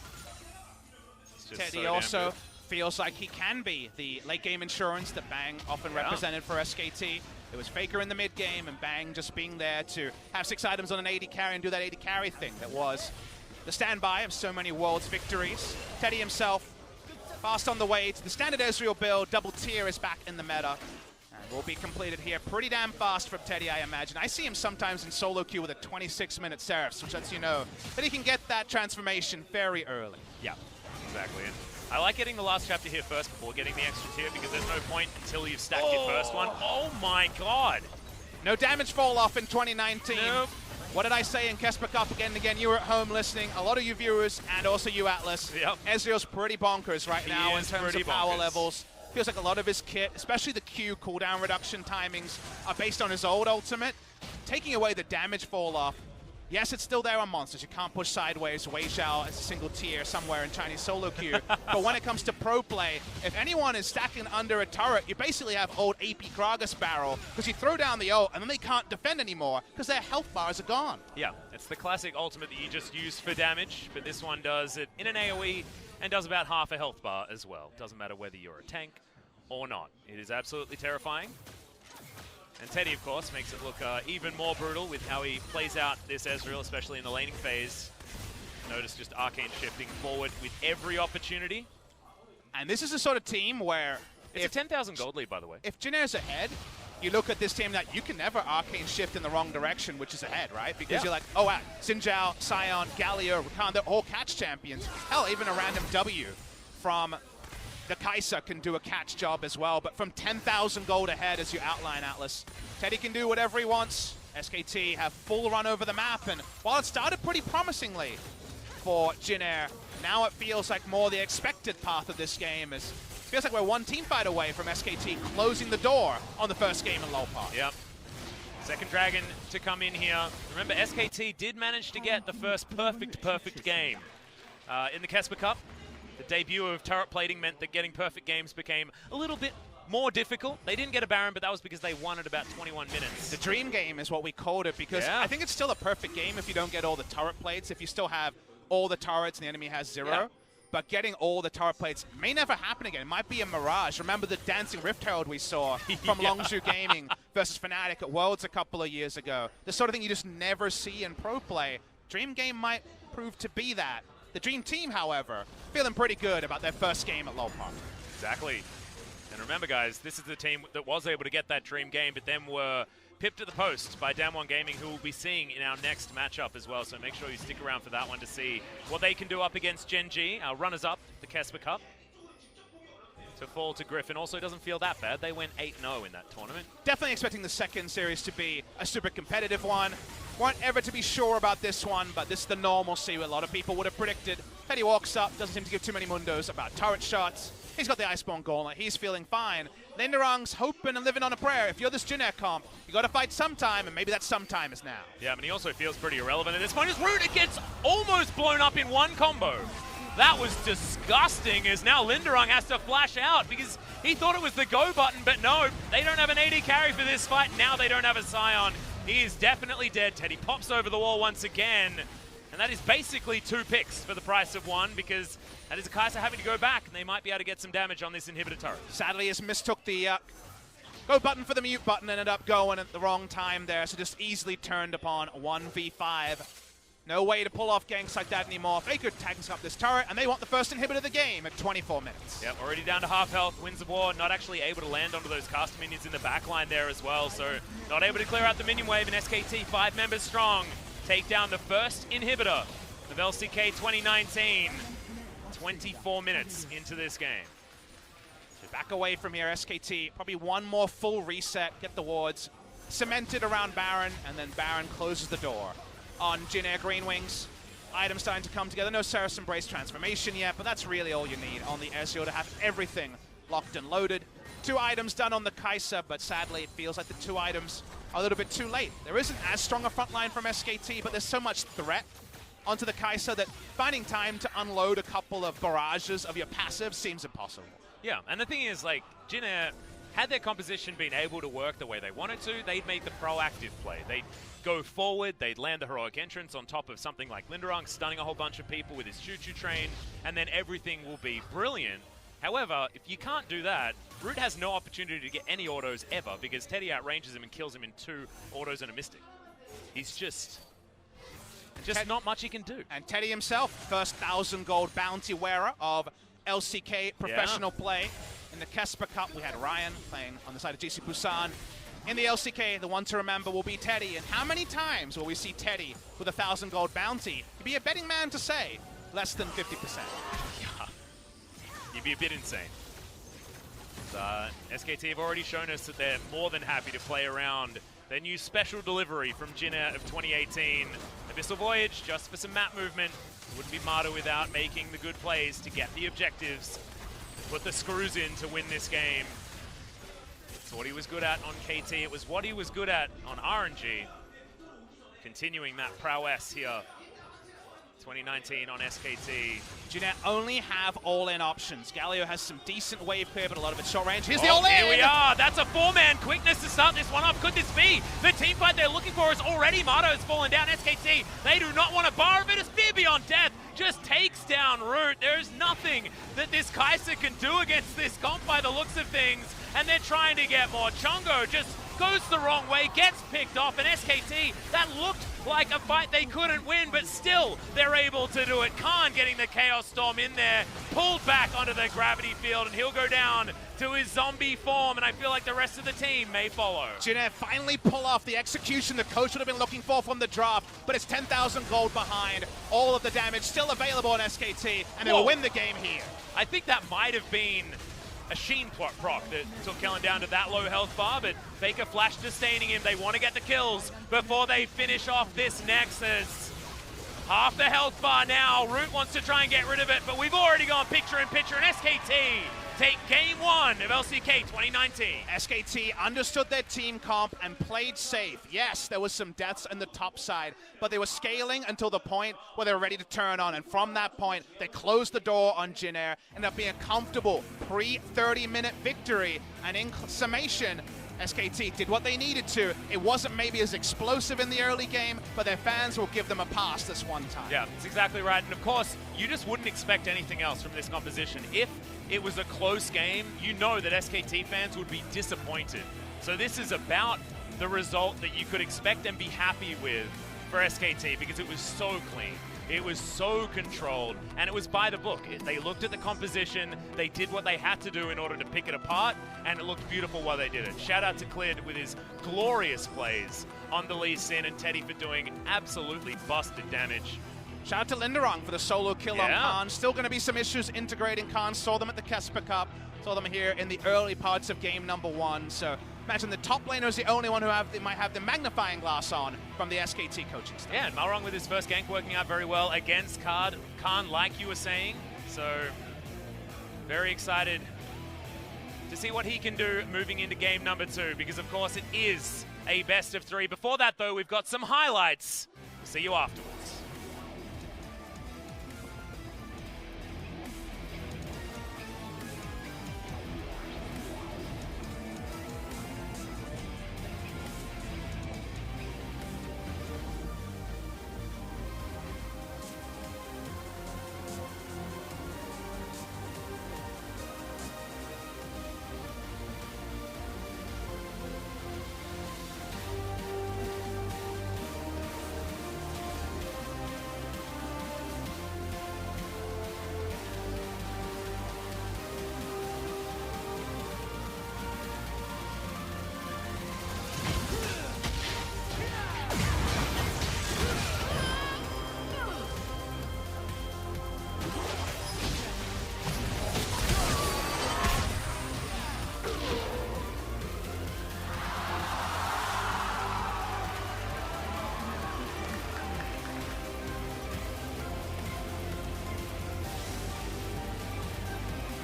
It's just Teddy so also feels like he can be the late game insurance that Bang often represented for SKT. It was FLICKR in the mid game and Bang just being there to have 6 items on an AD carry and do that AD carry thing that was the standby of so many Worlds victories. Teddy himself fast on the way to the standard Ezreal build. Double tier is back in the meta. And will be completed here pretty damn fast from Teddy, I imagine. I see him sometimes in solo queue with a 26-minute Seraphs, which lets you know that he can get that transformation very early. Yeah, exactly. And I like getting the last chapter here first before getting the extra tier, because there's no point until you've stacked your first one. Oh my god! No damage fall off in 2019. Nope. What did I say in Kesper Cup again and again? You were at home listening. A lot of you viewers and also you, Atlas. Yep. Ezreal's pretty bonkers right now in terms of power levels. Feels like a lot of his kit, especially the Q cooldown reduction timings, are based on his old ultimate. Taking away the damage fall off. Yes, it's still there on monsters. You can't push sideways, Wei Xiao as a single tier somewhere in Chinese solo queue. But when it comes to pro play, if anyone is stacking under a turret, you basically have old AP Gragas barrel, because you throw down the ult and then they can't defend anymore because their health bars are gone. Yeah, it's the classic ultimate that you just use for damage, but this one does it in an AoE and does about half a health bar as well. Doesn't matter whether you're a tank or not. It is absolutely terrifying. And Teddy, of course, makes it look even more brutal with how he plays out this Ezreal, especially in the laning phase. Notice just Arcane shifting forward with every opportunity. And this is the sort of team where... It's a 10,000 gold lead, by the way. If Jin Air's ahead, you look at this team that you can never Arcane shift in the wrong direction, which is ahead, right? Because you're like, oh, wow, Xin Zhao, Sion, Galio, Rakan, they're all catch champions. Hell, even a random W from... the Kai'Sa can do a catch job as well, but from 10,000 gold ahead, as you outline, Atlas, Teddy can do whatever he wants. SKT have full run over the map, and while it started pretty promisingly for Jin Air, now it feels like more the expected path of this game. It feels like we're one team fight away from SKT closing the door on the first game in Lolpark. Yep. Second Dragon to come in here. Remember, SKT did manage to get the first perfect game in the Kesper Cup. The debut of turret plating meant that getting perfect games became a little bit more difficult. They didn't get a Baron, but that was because they won at about 21 minutes. The dream game is what we called it, because I think it's still a perfect game if you don't get all the turret plates, if you still have all the turrets and the enemy has 0. Yeah. But getting all the turret plates may never happen again. It might be a mirage. Remember the Dancing Rift Herald we saw from Longzhu Gaming versus Fnatic at Worlds a couple of years ago. The sort of thing you just never see in pro play. Dream game might prove to be that. The Dream Team, however, feeling pretty good about their first game at Lolpark. Exactly. And remember, guys, this is the team that was able to get that Dream game, but then were pipped at the post by Damwon Gaming, who we'll be seeing in our next matchup as well. So make sure you stick around for that one to see what they can do up against Gen G, our runners-up, the Kesper Cup. To fall to Griffin also doesn't feel that bad. They went 8-0 in that tournament. Definitely expecting the second series to be a super competitive one. Weren't ever to be sure about this one, but this is the normalcy a lot of people would have predicted. Teddy walks up, doesn't seem to give too many mundos about turret shots. He's got the Iceborne Gauntlet, he's feeling fine. Linderung's hoping and living on a prayer. If you're this Jin Air comp, you got to fight sometime, and maybe that sometime is now. Yeah, but he also feels pretty irrelevant at this point. His root gets almost blown up in one combo. That was disgusting, as now Linderung has to flash out because he thought it was the go button, but no, they don't have an AD carry for this fight. Now they don't have a Scion. He is definitely dead. Teddy pops over the wall once again. And that is basically 2 picks for the price of 1, because that is a Kai'Sa having to go back, and they might be able to get some damage on this inhibitor turret. Sadly, has mistook the go button for the mute button, ended up going at the wrong time there, so just easily turned upon 1v5. No way to pull off ganks like that anymore. FLICKR tags up this turret, and they want the first inhibitor of the game at 24 minutes. Yep, already down to half health. Winds of War not actually able to land onto those caster minions in the backline there as well, so not able to clear out the minion wave, and SKT 5 members strong take down the first inhibitor of LCK 2019. 24 minutes into this game. So back away from here, SKT. Probably one more full reset, get the wards cemented around Baron, and then Baron closes the door on Jin Air Green Wings. Items starting to come together. No Saracen Brace transformation yet, but that's really all you need on the Ezreal to have everything locked and loaded. 2 items done on the Kai'Sa, but sadly it feels like the 2 items are a little bit too late. There isn't as strong a front line from SKT, but there's so much threat onto the Kai'Sa that finding time to unload a couple of barrages of your passive seems impossible. Yeah, and the thing is, like, Jin Air, had their composition been able to work the way they wanted to, they'd make the proactive play. They'd go forward, they'd land the heroic entrance on top of something like Linderung, stunning a whole bunch of people with his choo-choo train, and then everything will be brilliant. However, if you can't do that, Root has no opportunity to get any autos ever, because Teddy outranges him and kills him in 2 autos and a Mystic. He's just not much he can do. And Teddy himself, first 1,000 gold bounty wearer of LCK professional play. In the Kesper Cup, we had Ryan playing on the side of GC Busan. In the LCK, the one to remember will be Teddy. And how many times will we see Teddy with a 1,000 gold bounty? He'd be a betting man to say less than 50%. Yeah, you'd be a bit insane. SKT have already shown us that they're more than happy to play around their new special delivery from Jin Air of 2018. Abyssal Voyage, just for some map movement. Wouldn't be Marta without making the good plays to get the objectives, put the screws in to win this game. It's what he was good at on KT. It was what he was good at on RNG. Continuing that prowess here. 2019 on SKT. Jin Air only have all-in options. Galio has some decent wave clear, but a lot of it short range. Here's the all-in! Here we are. That's a 4-man quickness to start this one off. Could this be the team fight they're looking for? Is already Marta has fallen down. SKT, they do not want to bar of it. A Spear Beyond Death just takes down Root. There's nothing that this Kai'Sa can do against this comp by the looks of things. And they're trying to get more. Chongo just goes the wrong way, gets picked off, and SKT, that looked like a fight they couldn't win, but still they're able to do it. Khan getting the Chaos Storm in there, pulled back onto the gravity field, and he'll go down to his zombie form, and I feel like the rest of the team may follow. Jin Air finally pull off the execution the coach would have been looking for from the draft, but it's 10,000 gold behind. All of the damage still available on SKT, and they will win the game here. I think that might have been a Sheen proc that took Kellen down to that low health bar, but Faker flash disdaining him. They want to get the kills before they finish off this Nexus. Half the health bar now. Root wants to try and get rid of it, but we've already gone picture-in-picture, and SKT take game 1 of LCK 2019. SKT understood their team comp and played safe. Yes, there was some deaths on the top side, but they were scaling until the point where they were ready to turn on. And from that point, they closed the door on Jin Air, ended up being a comfortable pre-30-minute victory. And in summation, SKT did what they needed to. It wasn't maybe as explosive in the early game, but their fans will give them a pass this one time. Yeah, that's exactly right. And of course, you just wouldn't expect anything else from this composition. If it was a close game, you know that SKT fans would be disappointed. So this is about the result that you could expect and be happy with for SKT, because it was so clean. It was so controlled, and it was by the book. They looked at the composition, they did what they had to do in order to pick it apart, and it looked beautiful while they did it. Shout out to Cleared with his glorious plays on the Lee Sin, and Teddy for doing absolutely busted damage. Shout out to Linderung for the solo kill on Khan. Still going to be some issues integrating Khan. Saw them at the Kesper Cup. Saw them here in the early parts of game number 1. So imagine the top laner is the only one who might have the magnifying glass on from the SKT coaching staff. Yeah, and Malrong with his first gank working out very well against Khan, like you were saying. So very excited to see what he can do moving into game number 2, because of course it is a best of 3. Before that though, we've got some highlights. See you afterwards.